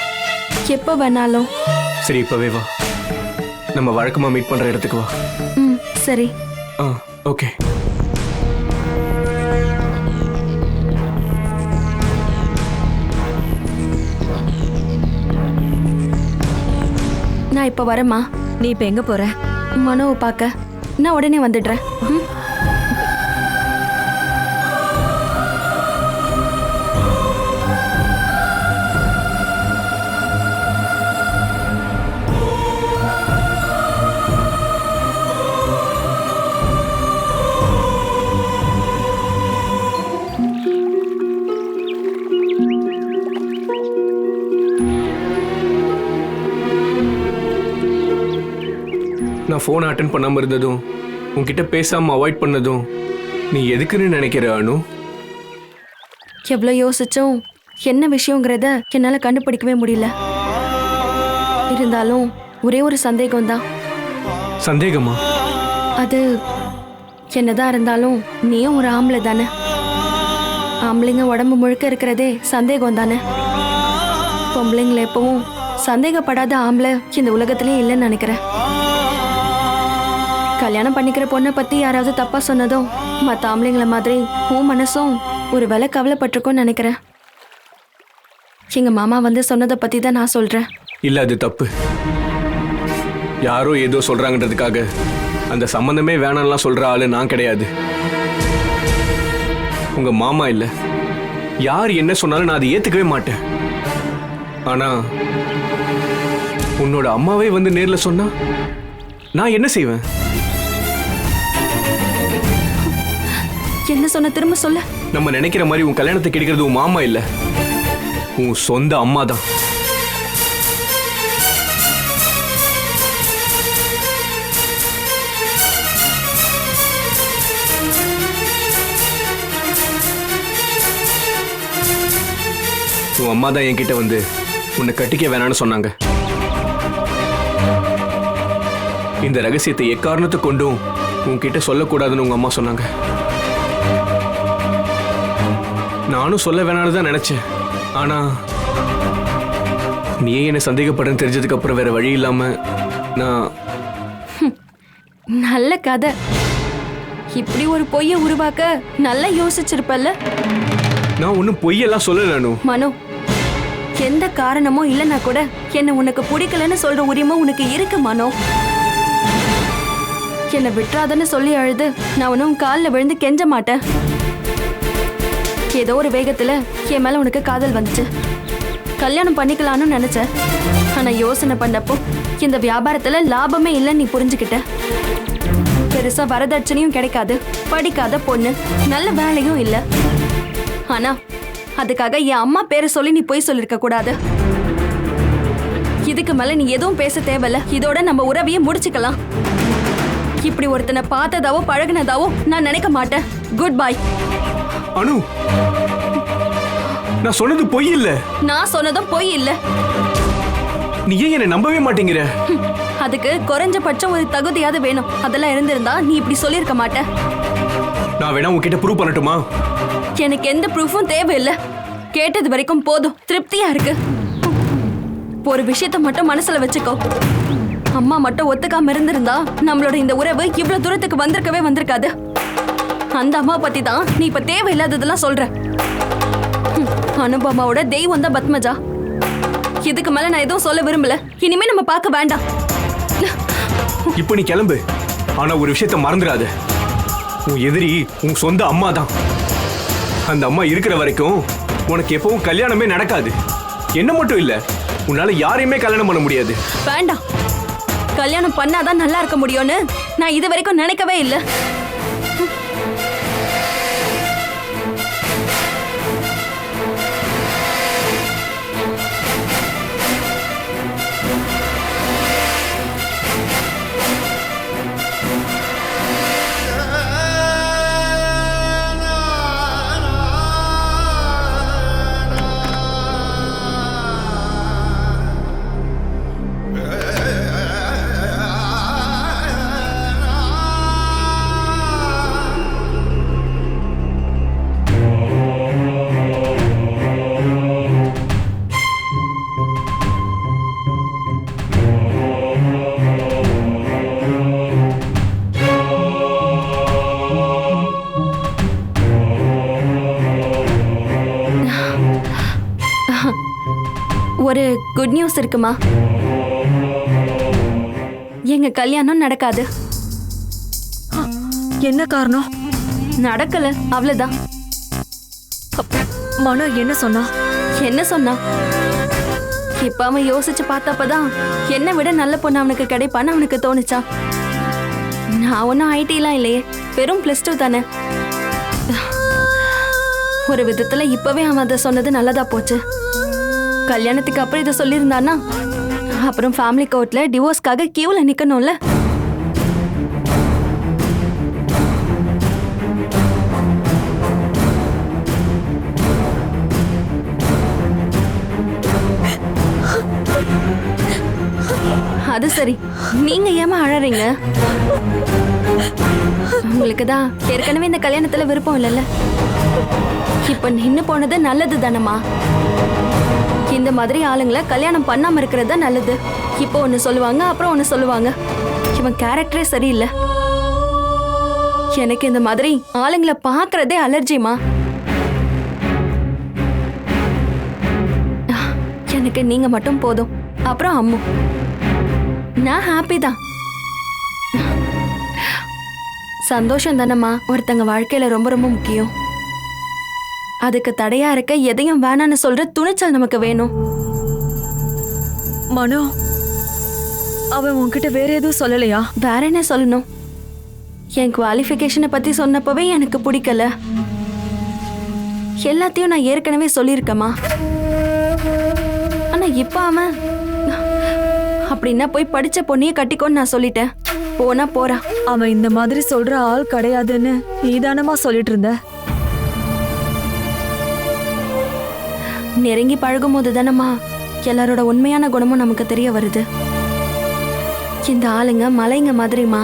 எப்போ வேணாலும். சரி, இப்பவே வா. நம்ம வழக்கமா மீட் பண்ற இடத்துக்கு வா. ம், சரி. ஓகே. நான் இப்ப வரேம்மா. நீ இப்ப எங்க போற? மனோவை பார்க்க. நான் உடனே வந்துடுறேன். ம். நான் ஃபோன் அட்டென்ட் பண்ணாம இருந்ததும், உன்கிட்ட பேசாம அவாய்ட் பண்ணதும் நீ எதுக்குன்னு நினைக்கிற அனு? எவ்வளோ யோசிச்சும் என்ன விஷயங்கிறத என்னால் கண்டுபிடிக்கவே முடியல. இருந்தாலும் ஒரே ஒரு சந்தேகம்தான். சந்தேகமா? அது என்னதான் இருந்தாலும் நீயும் ஒரு ஆம்பளை தானே. ஆம்பளைங்க உடம்பு முழுக்க இருக்கிறதே சந்தேகம் தானே. பொம்பளைங்களை எப்பவும் சந்தேகப்படாத ஆம்பளை இந்த உலகத்திலே இல்லைன்னு நினைக்கிறேன். கல்யாணம் பண்ணிக்கிற பொண்ணை பத்தி யாராவது தப்பா சொன்னதும் மற்ற ஆம்பளைங்கள மாதிரி உன் மனசும் ஒரு வேளை கவலைப்பட்டிருக்கோன்னு நினைக்கிறேன். எங்க மாமா வந்து சொன்னதை பத்தி தான் நான் சொல்றேன். இல்ல, அது தப்பு. யாரோ ஏதோ சொல்றாங்கன்றதுக்காக அந்த சம்பந்தமே வேணாம்லாம் சொல்ற ஆளு நான் கிடையாது. உங்க மாமா இல்ல, யார் என்ன சொன்னாலும் நான் அதை ஏத்துக்கவே மாட்டேன். ஆனா உன்னோட அம்மாவே வந்து நேர்ல சொன்னா நான் என்ன செய்வேன்? என்ன சொன்ன, திரும்ப சொல்ல. நம்ம நினைக்கிற மாதிரி உன் கல்யாணத்தை கிடைக்கிறது உன் மாமா இல்ல, உன் சொந்த அம்மா தான். உன் அம்மா தான் என்கிட்ட வந்து உன்னை கட்டிக்க வேணான்னு சொன்னாங்க. இந்த ரகசியத்தை எக்காரணத்தை கொண்டும் உன்கிட்ட சொல்லக்கூடாதுன்னு உங்க அம்மா சொன்னாங்க. நானும் சொல்ல வேணான்னு தான் நினைச்சேன். ஆனா நீயே என்ன சந்தேகப்படுறேன்னு தெரிஞ்சதுக்கு அப்புறம் வேற வழி இல்லாம நான்... நல்ல கதை. இப்படி ஒரு பொய்யை உருவாக்க நல்லா யோசிச்சிருப்பல்ல. நான் ஒன்னும் பொய்யெல்லாம் சொல்லல அனு. மனோ, எந்த காரணமும் இல்லைன்னா கூட என்ன உனக்கு பிடிக்கலன்னு சொல்ற உரிமை உனக்கு இருக்கு மனோ. என்னை விட்டுறாதன்னு சொல்லி அழுது நான் ஒன்னும் காலில் விழுந்து கெஞ்ச மாட்டேன். ஏதோ ஒரு வேகத்துல என் மேல உனக்கு காதல் வந்துச்சு. கல்யாணம் பண்ணிக்கலாம்னு நினைச்ச. ஆனா யோசனை பண்ணப்போ இந்த வியாபாரத்துல லாபமே இல்லைன்னு நீ புரிஞ்சுக்கிட்ட. பெருசா வரதட்சணையும் கிடைக்காது, படிக்காத பொண்ணு, நல்ல வேலையும் இல்ல. ஆனா அதுக்காக என் அம்மா பேரை சொல்லி நீ பொய் சொல்லிருக்க கூடாது. இதுக்கு மேல நீ எதுவும் பேச தேவையில்ல. இதோட நம்ம உறவையே முடிச்சுக்கலாம். இப்படி ஒருத்தனை பார்த்ததாவோ பழகினதாவோ நான் நினைக்க மாட்டேன். Good bye. அனு, நான் சொன்னது பொய் இல்ல. நான் சொன்னதும் பொய் இல்ல. நீ ஏன் என்னை நம்பவே மாட்டேங்கிற? அதுக்கு குறைஞ்சபட்சம் ஒரு தகுதியாவது வேணும். அதெல்லாம் இருந்திருந்தா நீ இப்படி சொல்லியிருக்க மாட்ட. நான் வேணா உன்கிட்ட ப்ரூவ் பண்ணட்டுமா? எனக்கு எந்த ப்ரூஃபும் தேவையில்லை. கேட்டது வரைக்கும் போதும், திருப்தியா இருக்கு. ஒரு விஷயத்த மட்டும் மனசுல வச்சுக்கோ. அம்மா மட்டும் ஒத்துக்காம இருந்திருந்தா நம்மளோட இந்த உறவு இவ்வளவு தூரத்துக்கு வந்திருக்காது. அந்த அம்மா பத்தி தான் நீ இப்ப தேவையில்லாததெல்லாம் சொல்ற. அனுபமாவோட தெய்வம் தான் பத்மஜா. இதுக்கு மேல நான் எதுவும் சொல்ல விரும்பல. இனிமே நம்ம பார்க்க வேண்டாம். இப்போ நீ கிளம்பு. ஆனா ஒரு விஷயத்த மறந்துடாத. உன் எதிரி உன் சொந்த அம்மா தான். அந்த அம்மா இருக்கிற வரைக்கும் உனக்கு எப்பவும் கல்யாணமே நடக்காது. என்ன மட்டும் இல்ல, உன்னால யாரையுமே கல்யாணம் பண்ண முடியாது. வேண்டாம். கல்யாணம் பண்ணாதான் நல்லா இருக்க முடியும்னு நான் இது வரைக்கும் நினைக்கவே இல்லை. ஒரு குட் நியூஸ் இருக்குமா? எங்க கல்யாணம் நடக்காது. என்ன காரணம்? நடக்கல, அவ்வளவுதான். மனோ என்ன சொன்னா? என்ன சொன்னா? இப்ப அவன் யோசிச்சு பார்த்தப்பதான் என்னை விட நல்ல பொண்ணு அவனுக்கு கிடைப்பான்னு அவனுக்கு தோணுச்சா. நான் ஒன்னும் ஐடிலாம் இல்லையே, வெறும் +2 தானே. ஒரு விதத்துல இப்பவே அவன் அதை சொன்னது நல்லதா போச்சு. கல்யாணத்துக்கு அப்புறம் இதை சொல்லியிருந்தானா அப்புறம் ஃபேமிலி கோர்ட்ல டிவோர்ஸ்க்காக கியூல நிக்கணும்ல. அது சரி, நீங்க ஏமா அழறீங்க? உங்களுக்கு தான் ஏற்கனவே இந்த கல்யாணத்துல விருப்பம் இல்லைல்ல. இப்ப நின்னு போனது நல்லது தானம்மா. இந்த மாதிரி ஆளுங்களை கல்யாணம் பண்ணாம இருக்கிறது தான் நல்லது. இப்போ ஒன்னு சொல்லுவாங்க, அப்புறம் ஒன்னு சொல்லுவாங்க. இவன் கேரக்டரே சரியில்லை. எனக்கு இந்த மாதிரி ஆளுங்களை பாக்குறதே அலர்ஜிமா. எனக்கு நீங்க மட்டும் போதும், அப்புறம் அம்மு. நான் ஹாப்பி தான். சந்தோஷம் தானம்மா ஒருத்தங்க வாழ்க்கையில ரொம்ப ரொம்ப முக்கியம். அதுக்கு தடையா இருக்க எதையும் வேணான்னு சொல்ற துணிச்சல் நமக்கு வேணும். மனோ, அவன் உன்கிட்ட வேற எதுவும் சொல்லலையா? வேற என்ன சொல்லணும்? என் குவாலிஃபிகேஷனை பத்தி சொன்னப்பவே எனக்கு பிடிக்கல. எல்லாத்தையும் நான் ஏற்கனவே சொல்லியிருக்கேமா. ஆனா இப்ப அவன் அப்படின்னா போய் படிச்ச பொண்ணையே கட்டிக்கோன்னு நான் சொல்லிட்டேன். போனா போறா. அவன் இந்த மாதிரி சொல்ற ஆள் கிடையாதுன்னு நீதானமா சொல்லிட்டு இருந்த. நெருங்கி பழகும் போது தானம்மா எல்லாரோட உண்மையான குணமும் நமக்கு தெரிய வருது. இந்த ஆளுங்க மலைங்க மாதிரிமா.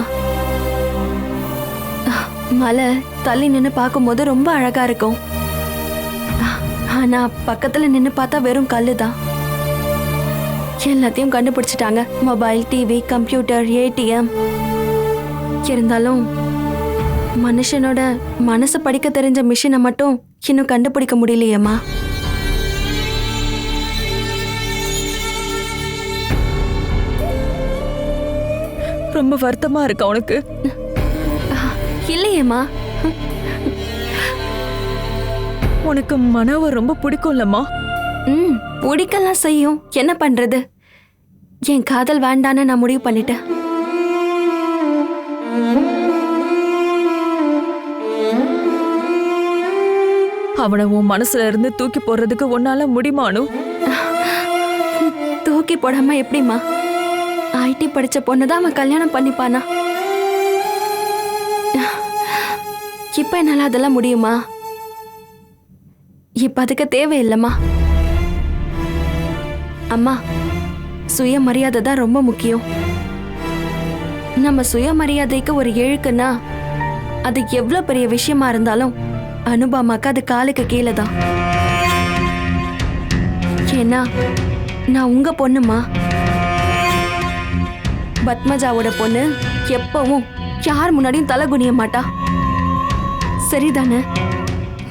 மலை தள்ளி நின்னு பார்க்கும்போது ரொம்ப அழகா இருக்கும். ஆனா பக்கத்துல நின்னு பார்த்தா வெறும் கல்லுதான். எல்லாத்தையும் கண்டுபிடிச்சிட்டாங்க. Mobile, TV, computer, ATM. இருந்தாலும் மனுஷனோட மனசு படிக்க தெரிஞ்ச மிஷினை மட்டும் இன்னும் கண்டுபிடிக்க முடியலையேம்மா. ரொம்ப வருத்தமா இருக்கா உனக்கு? இல்லையேம்மா. உனக்கு மனோவை ரொம்ப பிடிக்கும்லம்மா? பிடிக்கலாம் செய்யும். என்ன பண்றது? என் காதல் வேண்டான்னு நான் முடிவு பண்ணிட்டேன். அவனை உன் மனசுல இருந்து தூக்கி போடுறதுக்கு உன்னால முடியுமானு? தூக்கி போடாம எப்படிமா? ஐடி படிச்ச பொண்ணுதான் அவன் கல்யாணம் பண்ணிப்பானா? இப்ப என்னால அதெல்லாம் முடியுமா? இப்ப அதுக்கு தேவையில்லைம்மா. அம்மா, சுயமரியாதை தான் ரொம்ப முக்கியம். நம்ம சுயமரியாதைக்கு ஒரு இழுக்குன்னா அது எவ்வளவு பெரிய விஷயமா இருந்தாலும் அனுபமாக்கு அது காலுக்கு கீழே தான். ஏன்னா நான் உங்க பொண்ணுமா. பத்மஜாவோட பொண்ணு எப்பவும் யார் முன்னாடியும் தலை குனிய மாட்டா. சரிதானே?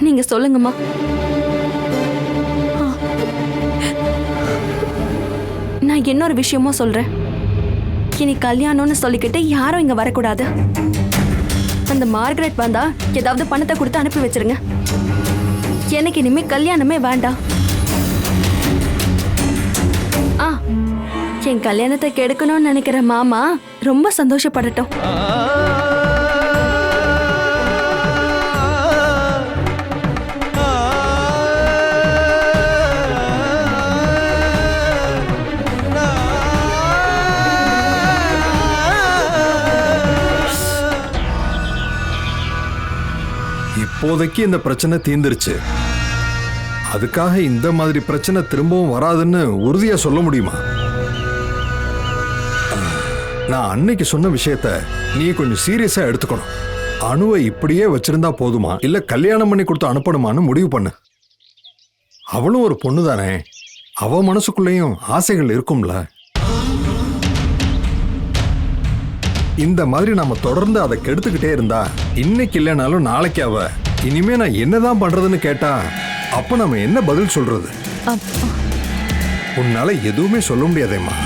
நீங்க சொல்லுங்கம்மா. நான் இன்னொரு விஷயமும் சொல்றேன். இனி கல்யாணம்னு சொல்லிக்கிட்டு யாரும் இங்க வரக்கூடாது. அந்த மார்கரெட் வந்தா ஏதாவது பணத்தை கொடுத்து அனுப்பி வச்சிருங்க. எனக்கு இனிமே கல்யாணமே வேண்டாம். என் கல்யாணத்தை கெடுக்கணும்னு நினைக்கிற மாமா ரொம்ப சந்தோஷப்படட்டும். இப்போதைக்கு இந்த பிரச்சனை தீர்ந்துருச்சு. அதுக்காக இந்த மாதிரி பிரச்சனை திரும்பவும் வராதுன்னு உறுதியா சொல்ல முடியுமா? நான் அன்னைக்கு சொன்ன விஷயத்த நீ கொஞ்சம் சீரியஸா எடுத்துக்கணும். அணுவை இப்படியே வச்சிருந்தா போதுமா இல்ல கல்யாணம் பண்ணி கொடுத்து அனுப்பணுமான்னு முடிவு பண்ணு. அவளும் ஒரு பொண்ணு தானே, அவ மனசுக்குள்ளேயும் ஆசைகள் இருக்கும்ல. இந்த மாதிரி நாம தொடர்ந்து அதை கெடுத்துக்கிட்டே இருந்தா இன்னைக்கு இல்லைனாலும் நாளைக்கு அவ இனிமே நான் என்னதான் பண்றதுன்னு கேட்டா அப்ப நம்ம என்ன பதில் சொல்றது? உன்னால எதுவுமே சொல்ல முடியாதேம்மா.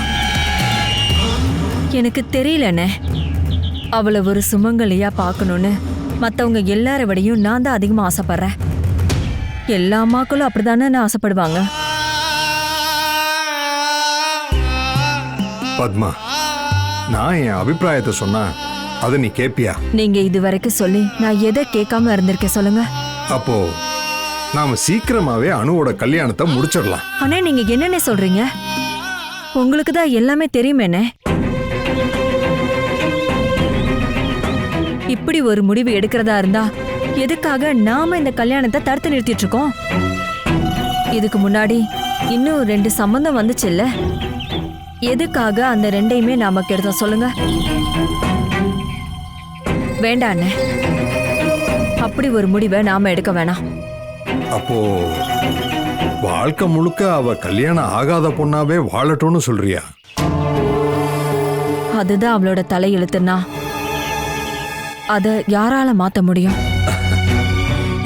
எனக்கு தெரியலண்ணே. அவளை ஒரு சுமங்கலியா பார்க்கணும்னு மற்றவங்க எல்லாரை விடையும் நான் தான் அதிகமாக ஆசைப்படுறேன். எல்லா அம்மாக்களும் அப்படிதானே நான் ஆசைப்படுவாங்க. பத்மா, நான் என் அபிப்பிராயத்தை சொன்னா அதை நீ கேப்பியா? நீங்க இது வரைக்கும் சொல்லி நான் எதை கேட்காம இருந்திருக்கேன் சொல்லுங்க. அப்போ நாம சீக்கிரமாவே அணுவோட கல்யாணத்தை முடிச்சிடலாம். ஆனா நீங்க என்னென்ன சொல்றீங்க? உங்களுக்கு தான் எல்லாமே தெரியுமேண்ணே. இப்படி ஒரு முடிவு எடுக்கிறதா இருந்தா எதுக்காக நாம இந்த கல்யாணத்தை தடுத்து நிறுத்திட்டு இருக்கோம்? இதுக்கு முன்னாடி இன்னும் 2 சம்பந்தம் வந்துச்சுல்ல, எதுக்காக அந்த 2ஐயுமே நாம கெடுத்தோம் சொல்லுங்க? வேண்டாண்ணே, அப்படி ஒரு முடிவை நாம எடுக்க வேணாம். அப்போ வாழ்க்கை முழுக்க அவ கல்யாணம் ஆகாத பொண்ணாவே வாழட்டும்னு சொல்றியா? அதுதான் அவளோட தலையெழுத்துன்னா அதை யாரால மாத்த முடியும்?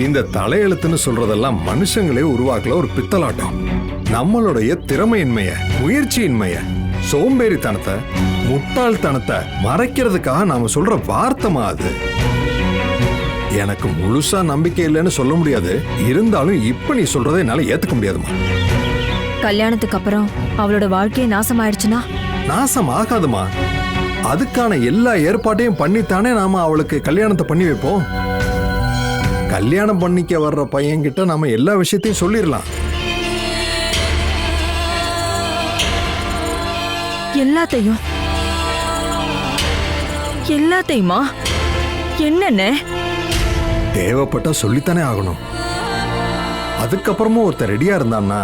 இந்த தலையெழுத்துன்னு சொல்றதெல்லாம் மனுஷங்களே உருவாக்கல ஒரு பித்தலாட்டம். நம்மளுடைய திறமையின்மைய, முயற்சியின்மைய, சோம்பேறித்தனத்தை, முட்டாள்தனத்தை மறைக்கிறதுக்காக நாம சொல்ற வார்த்தைமா அது. எனக்கு முழுசா நம்பிக்கை இல்லைன்னு சொல்ல முடியாது. இருந்தாலும் இப்ப நீ சொல்றதை என்னால ஏத்துக்க முடியாதுமா. கல்யாணத்துக்கு அப்புறம் அவளோட வாழ்க்கையே நாசமாயிடுச்சுன்னா? நாசம் ஆகாதுமா. அதுக்கான எல்லா ஏற்பாட்டையும் பண்ணித்தானே நாம அவளுக்கு கல்யாணத்தை பண்ணி வைப்போம். கல்யாணம் பண்ணிக்க வர்ற பையன்கிட்ட நாம எல்லா விஷயத்தையும் சொல்லிடலாம். எல்லாத்தையுமா? என்னன்னு? தேவைப்பட்டா சொல்லித்தானே ஆகணும். அதுக்கப்புறமும் ஒருத்தர் ரெடியா இருந்தான்னா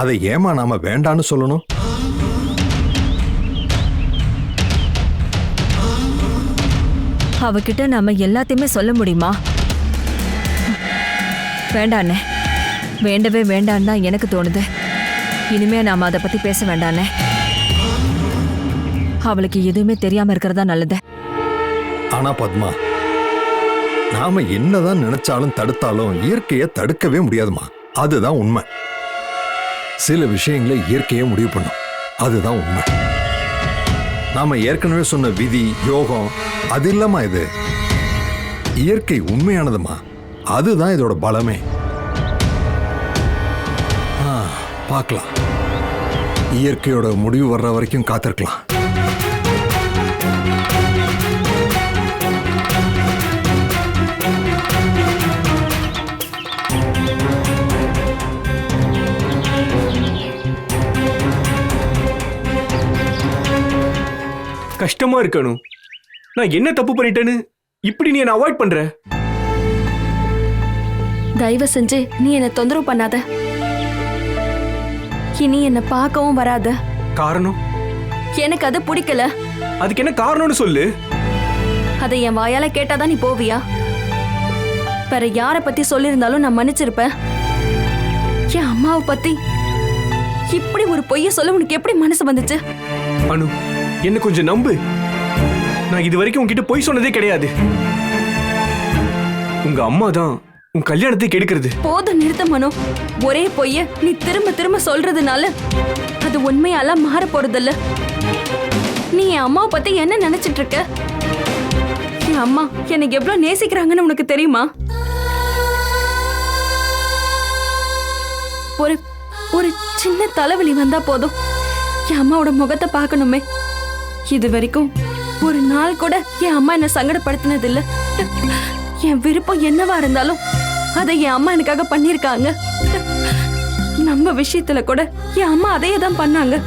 அதை ஏமா நாம வேண்டான்னு சொல்லணும்? அவகிட்ட நாம எல்லாத்தையுமே சொல்ல முடியுமா? வேண்டாண்ணே, வேண்டவே வேண்டான்னு தான் எனக்கு தோணுது. இனிமே நாம அதை பத்தி பேச வேண்டாண்ணே. அவளுக்கு எதுவுமே தெரியாம இருக்கிறதா நல்லது. ஆனா பத்மா, நாம என்னதான் நினைச்சாலும் தடுத்தாலும் இயற்கையை தடுக்கவே முடியாதுமா. அதுதான் உண்மை. சில விஷயங்களை இயற்கையை முடிவு பண்ணும். அதுதான் உண்மை. நாம ஏற்கனவே சொன்ன விதி, யோகம் அது இல்லாம இது இயற்கை உண்மையானதுமா. அதுதான் இதோட பலமே. பார்க்கலாம். இயற்கையோட முடிவு வர்ற வரைக்கும் காத்திருக்கலாம். கஷ்டமா இருக்கணும். நான் என்ன தப்பு பண்ணிட்டேன்னு இப்படி நீ என்ன அவாய்ட் பண்ற? தயவு செஞ்சு நீ என்ன தொந்தரவு பண்ணாத. இனி என்ன பார்க்கவும் வராத. காரணம்? எனக்கு அது பிடிக்கல. அதுக்கு என்ன காரணம்னு சொல்லு. அதை என் வாயால கேட்டாதான் நீ போவியா? வேற யார பத்தி சொல்லியிருந்தாலும் நான் மன்னிச்சிருப்பேன். என் அம்மாவை பத்தி இப்படி ஒரு பொய்ய சொல்ல உனக்கு எப்படி மனசு வந்துச்சு? அனு, என்ன கொஞ்சம் நம்பு. நான் இது வரைக்கும் உன்கிட்ட பொய் சொன்னதே கிடையாது. உங்க அம்மா தான் உன் கல்யாணத்தை கெடுக்கிறது. போதும் நிறுத்த மனோ. ஒரே பொய்ய நீ திரும்ப திரும்ப சொல்றதுனால அது உண்மையால மாற போறதில்ல. நீ என் அம்மாவை பத்தி என்ன நினைச்சிட்டு இருக்க? என் அம்மா என்னை எவ்வளவு நேசிக்கிறாங்கன்னு உனக்கு தெரியுமா? ஒரு ஒரு சின்ன தலைவலி வந்தா போதும் என் அம்மாவோட முகத்தை பார்க்கணுமே. இது வரைக்கும் ஒரு நாள் கூட என் அம்மா என்ன சங்கடப்படுத்தினது இல்ல. என் விருப்பம் என்னவா இருந்தாலும் அதை என் அம்மா எனக்காக பண்ணிருக்காங்க. நம்ம விஷயத்துல கூட என் அம்மா அதையே தான் பண்ணாங்க.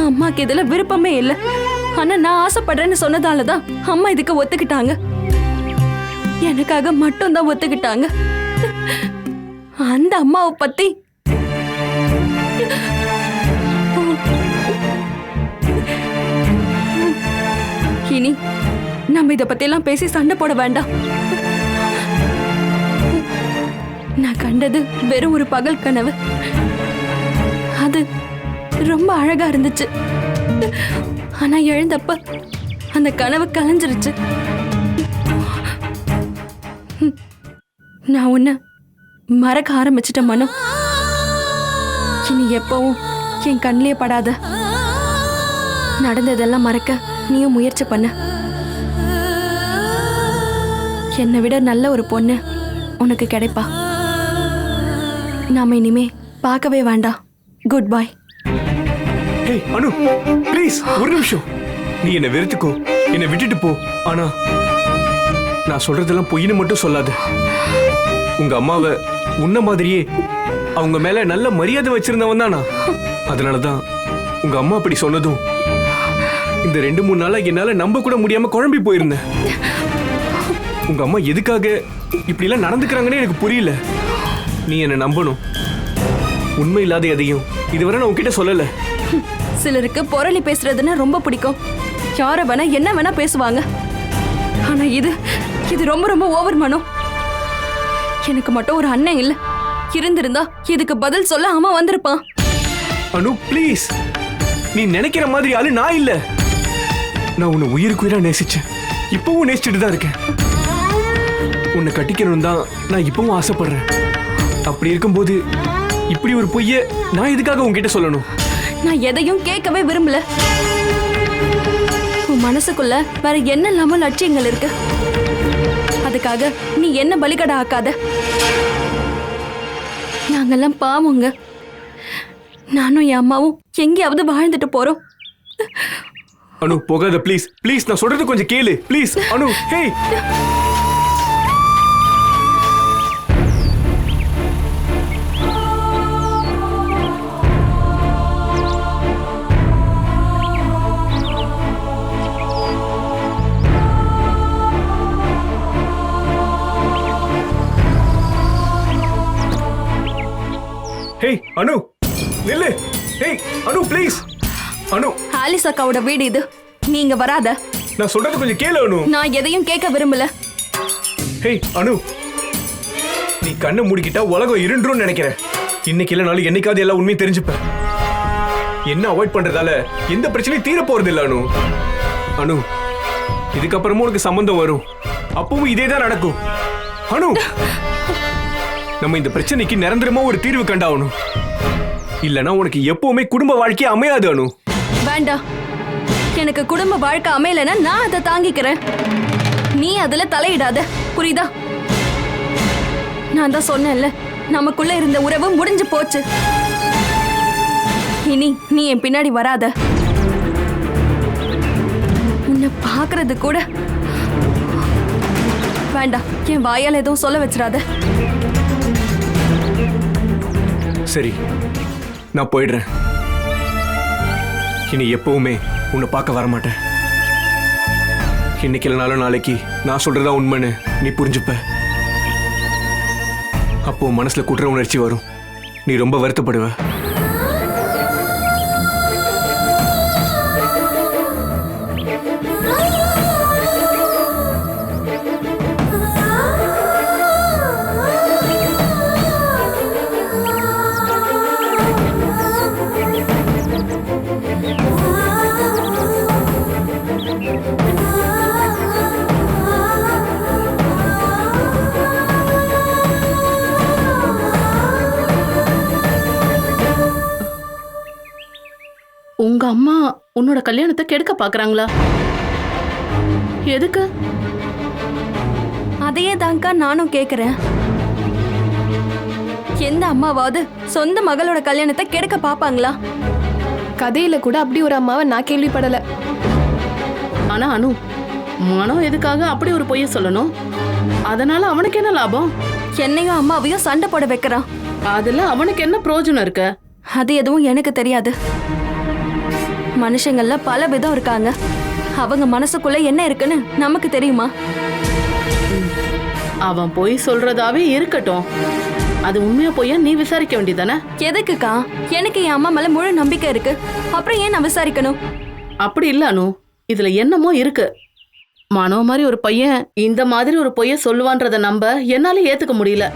அம்மாக்கு இதுல விருப்பமே இல்ல. ஆனா நான் ஆசைப்படுறேன்னு சொன்னதாலதான் அம்மா இதுக்கு ஒத்துக்கிட்டாங்க. எனக்காக மட்டும் தான் ஒத்துக்கிட்டாங்க. அந்த அம்மாவை பத்தி இனி நம்ம இத பத்தி எல்லாம் பேசி சண்டை போட வேண்டாம். நான் கண்டது வெறும் ஒரு பகல் கனவு. அது ரொம்ப அழகா இருந்துச்சு. ஆனா எழுந்தப்ப அந்த கனவு கலைஞ்சிருச்சு. நான் உன்னை மறக்க ஆரம்பிச்சிட்டேன் மனோ. இனி எப்பவும் என் கண்ணிலே படாத. நடந்ததெல்லாம் மறக்க நீயும் முயற்சி பண்ண. என்னை விட நல்ல ஒரு பொண்ணு உனக்கு கிடைப்பா. நாம இனிமே பார்க்கவே வேண்டாம். Good bye. ஏய் அனு, ப்ளீஸ் ஒரு நிமிஷம். நீ என்னை வெறுத்துக்கோ, என்னை விட்டுட்டு போ. ஆனா நான் சொல்றதெல்லாம் பொய்னு மட்டும் சொல்லாத. உங்க அம்மாவை உன்ன மாதிரியே அவங்க மேல நல்ல மரியாதை வச்சிருந்தவன் தானா. அதனாலதான் உங்க அம்மா அப்படி சொன்னதும் இந்த 2-3 நாளா என்னால நம்ப கூட முடியாம குழம்பி போயிருந்தேன். உங்க அம்மா எதுக்காக இப்படி எல்லாம் நடந்துக்கிறாங்கன்னு எனக்கு புரியல. நீ என்ன நம்பணும். உண்மை இல்லாத எதையும் இதுவரை நான் உன்கிட்ட சொல்லல. சிலருக்கு பொறலி பேசுறதுன்னா ரொம்ப பிடிக்கும். யார வேணா என்ன வேணா பேசுவாங்க. ஆனா இது ரொம்ப ரொம்ப ஓவர் மனோ. எனக்கு மட்டும் ஒரு அண்ணன் இல்ல. இருந்திருந்தா இதுக்கு பதில் சொல்ல அவன் வந்திருப்பான். அனு ப்ளீஸ், நீ நினைக்கிற மாதிரி ஆளு நான் இல்ல. நான் உன்னை உயிருக்குயிரா நேசிச்சேன். இப்பவும் நேசிச்சுட்டு தான் இருக்கேன். உன்னை கட்டிக்கணும் தான் நான் இப்பவும் ஆசைப்படுறேன். அப்படி இருக்கும்போது இப்படி ஒரு பொய்ய நான் எதுக்காக உன்கிட்ட சொல்லணும்? நான் எதையும் கேட்கவே விரும்பல. உன் மனசுக்குள்ள வேற என்ன இல்லாம லட்சியங்கள் இருக்கு. அதுக்காக நீ என்ன பலிகடா ஆக்காத. நாங்கெல்லாம் பாவங்க. நானும் என் அம்மாவும் எங்கேயாவது வாழ்ந்துட்டு போறோம். அனு போகாத ப்ளீஸ். ப்ளீஸ் நான் சொல்றது கொஞ்சம் கேளு ப்ளீஸ். அனு ஹே. ஹே அனு நில்லு. ஹே அனு ப்ளீஸ். அனு, ஆலிஸ் அக்காவோட வீடு இது. நீங்க வராத. நான் சொல்றது கொஞ்சம் கேளு அனு. நான் எதையும் கேட்க விரும்பல. ஹே அனு, நீ கண்ணை மூடிக்கிட்டா உலகம் இருண்டுரும் நினைக்கிறேன். இன்னைக்கு இல்லைனாலும் என்னைக்காவது எல்லாம் உண்மையை தெரிஞ்சுப்பேன். என்ன அவாய்ட் பண்றதால எந்த பிரச்சனையும் தீர போறது இல்ல அனு. அனு, இதுக்கப்புறமும் உனக்கு சம்பந்தம் வரும். அப்பவும் இதே தான் நடக்கும். அனு, நம்ம இந்த பிரச்சனைக்கு நிரந்தரமா ஒரு தீர்வு கண்டாகணும். இல்லனா உனக்கு எப்பவுமே குடும்ப வாழ்க்கை அமையாது அனு. வேண்டாம். எனக்கு குடும்ப வாழ்க்கை அமையலன்னா நான் அதை தாங்கிக்கிறேன். நீ அதுல தலையிடாத, புரியுதா? நான் தான் சொன்னேன்ல, நமக்குள்ள இருந்த உறவு முடிஞ்சு போச்சு. இனி நீ என் பின்னாடி வராத. உன்னை பாக்குறது கூட வேண்டாம். என் வாயால் எதுவும் சொல்ல வச்சிடாத. சரி, நான் போயிடுறேன். இனி எப்பவுமே உன்னை பார்க்க வரமாட்டேன். இன்னைக்கு இல்லைனாலும் நாளைக்கு நான் சொல்றதா உண்மைன்னு நீ புரிஞ்சுப்ப. அப்போ மனசுல குற்ற உணர்ச்சி வரும். நீ ரொம்ப வருத்தப்படுவ. அம்மா உன்னோட கல்யாணத்தை கெடுக்க பாக்குறாங்களா? எதுக்கு? அதையே தான்க்கா நானும் கேக்குறேன். எந்த அம்மாவாவது சொந்த மகளோட கல்யாணத்தை கெடுக்க பாப்பாங்களா? கதையில கூட அப்படி ஒரு அம்மாவை நான் கேள்விப்படல. ஆனா அனு, மனம் எதுக்காக அப்படி ஒரு பொய்ய சொல்லணும்? அதனால அவனுக்கு என்ன லாபம்? என்னையும் அம்மாவையும் சண்டை போட வைக்கிறான். அதுல அவனுக்கு என்ன பிரயோஜனம் இருக்கு? அது எதுவும் எனக்கு தெரியாது. மனுஷங்கள்ல பல விதம் இருக்காங்க. அவங்க மனசுக்குள்ள என்ன இருக்குன்னு நமக்கு தெரியுமா? அவன் பொய் சொல்றதாவே இருக்கட்டும், அது உண்மையா பொய்யா நீ விசாரிக்க வேண்டியதானே? எதுக்குக்கா? எனக்கு என் அம்மா மேல முழு நம்பிக்கை இருக்கு. அப்புறம் ஏன் நான் விசாரிக்கணும்? அப்படி இல்ல அனு, இதுல என்னமோ இருக்கு. மனோ மாதிரி ஒரு பையன் இந்த மாதிரி ஒரு பொய்ய சொல்லுவான்றத நம்ப என்னால ஏத்துக்க முடியல.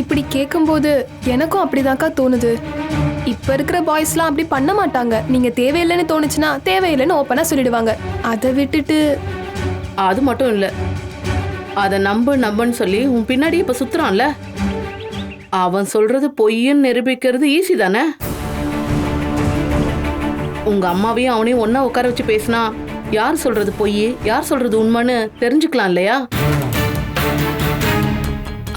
இப்படி கேட்கும்போது எனக்கும் அப்படிதான்க்கா தோணுது. இப்ப இருக்கிற பாய்ஸ்லாம் அப்படி பண்ண மாட்டாங்க. நீங்க தேவையில்லைன்னு தோணுச்சுன்னா தேவையில்லைன்னு ஓப்பனா சொல்லிடுவாங்க. அதை விட்டுட்டு அது மட்டும் இல்ல, அத நம்புன்னு சொல்லி உன் பின்னாடி இப்ப சுத்துறான்ல, அவன் சொல்றது பொய்ன்னு நிரூபிக்கிறது ஈஸி தானே? உங்க அம்மாவையும் அவனையும் ஒன்னா உட்கார வச்சு பேசினா யார் சொல்றது பொய் யார் சொல்றது உண்மைன்னு தெரிஞ்சுக்கலாம் இல்லையா?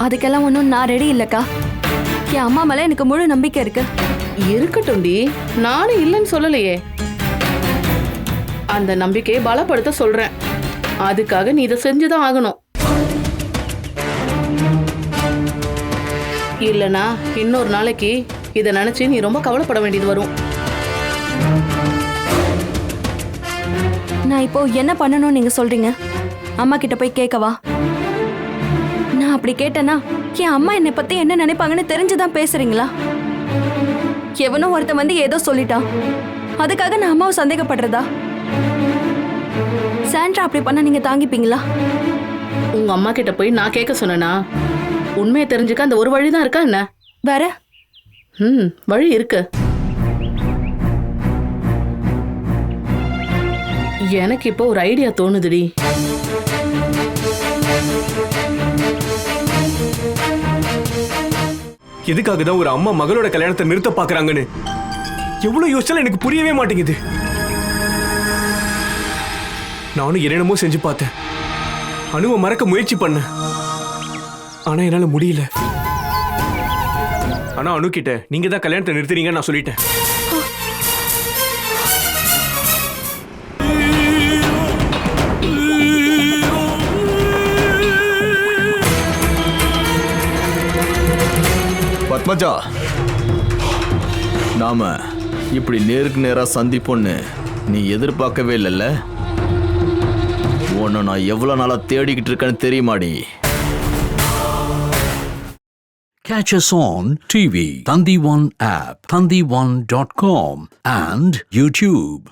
அதுக்கெல்லாம் ஒன்றும் நான் ரெடி இல்லக்கா. என் அம்மா மேல எனக்கு முழு நம்பிக்கை இருக்கு. இருக்கட்டும்டி, நானும் இல்லைன்னு சொல்லலையே. அந்த நம்பிக்கையை பலப்படுத்த சொல்றேன். அதுக்காக நீ இதை செஞ்சுதான் ஆகணும். இல்லனா இன்னொரு நாளைக்கு இதை நினைச்சு நீ ரொம்ப கவலைப்பட வேண்டியது வரும். நான் இப்போ என்ன பண்ணணும்னு நீங்க சொல்றீங்க? அம்மா கிட்ட போய் கேட்கவா? நான் அப்படி கேட்டேன்னா என் அம்மா என்னை பத்தி என்ன நினைப்பாங்கன்னு தெரிஞ்சுதான் பேசுறீங்களா? எவனோ ஒருத்த வந்து ஏதோ சொல்லிட்டான், அதுக்காக நான் அம்மாவை சந்தேகப்படுறதா? சாண்ட்ரா அப்படி பண்ண நீங்க தாங்கிப்பீங்களா? உங்க அம்மா கிட்ட போய் நான் கேட்க சொன்னேனா? உண்மையை தெரிஞ்சுக்க அந்த ஒரு வழிதான் இருக்கா என்ன? வேற வழி இருக்கு. எனக்கு இப்போ ஒரு ஐடியா தோணுதுடி. எதுக்காக தான் ஒரு அம்மா மகளோட கல்யாணத்தை நிறுத்த பாக்குறாங்கன்னு எவ்வளவு யோசிச்சாலும் எனக்கு புரியவே மாட்டேங்குது. நானும் என்னென்னமோ செஞ்சு பார்த்தேன், அனுவை மறக்க முயற்சி பண்ணேன், ஆனா என்னால முடியல. ஆனா அனு கிட்ட நீங்க தான் கல்யாணத்தை நிறுத்துறீங்கன்னு நான் சொல்லிட்டேன். பத்மஜா, நாம இப்படி நேருக்கு நேரா சந்திப்போன்னு நீ எதிர்பார்க்கவே இல்லைல்ல? உன்னை நான் எவ்வளவு நாளா தேடிக்கிட்டு இருக்கேன்னு தெரியுமாடி? Catch us on TV, Thandivan app, thandivan.com and YouTube.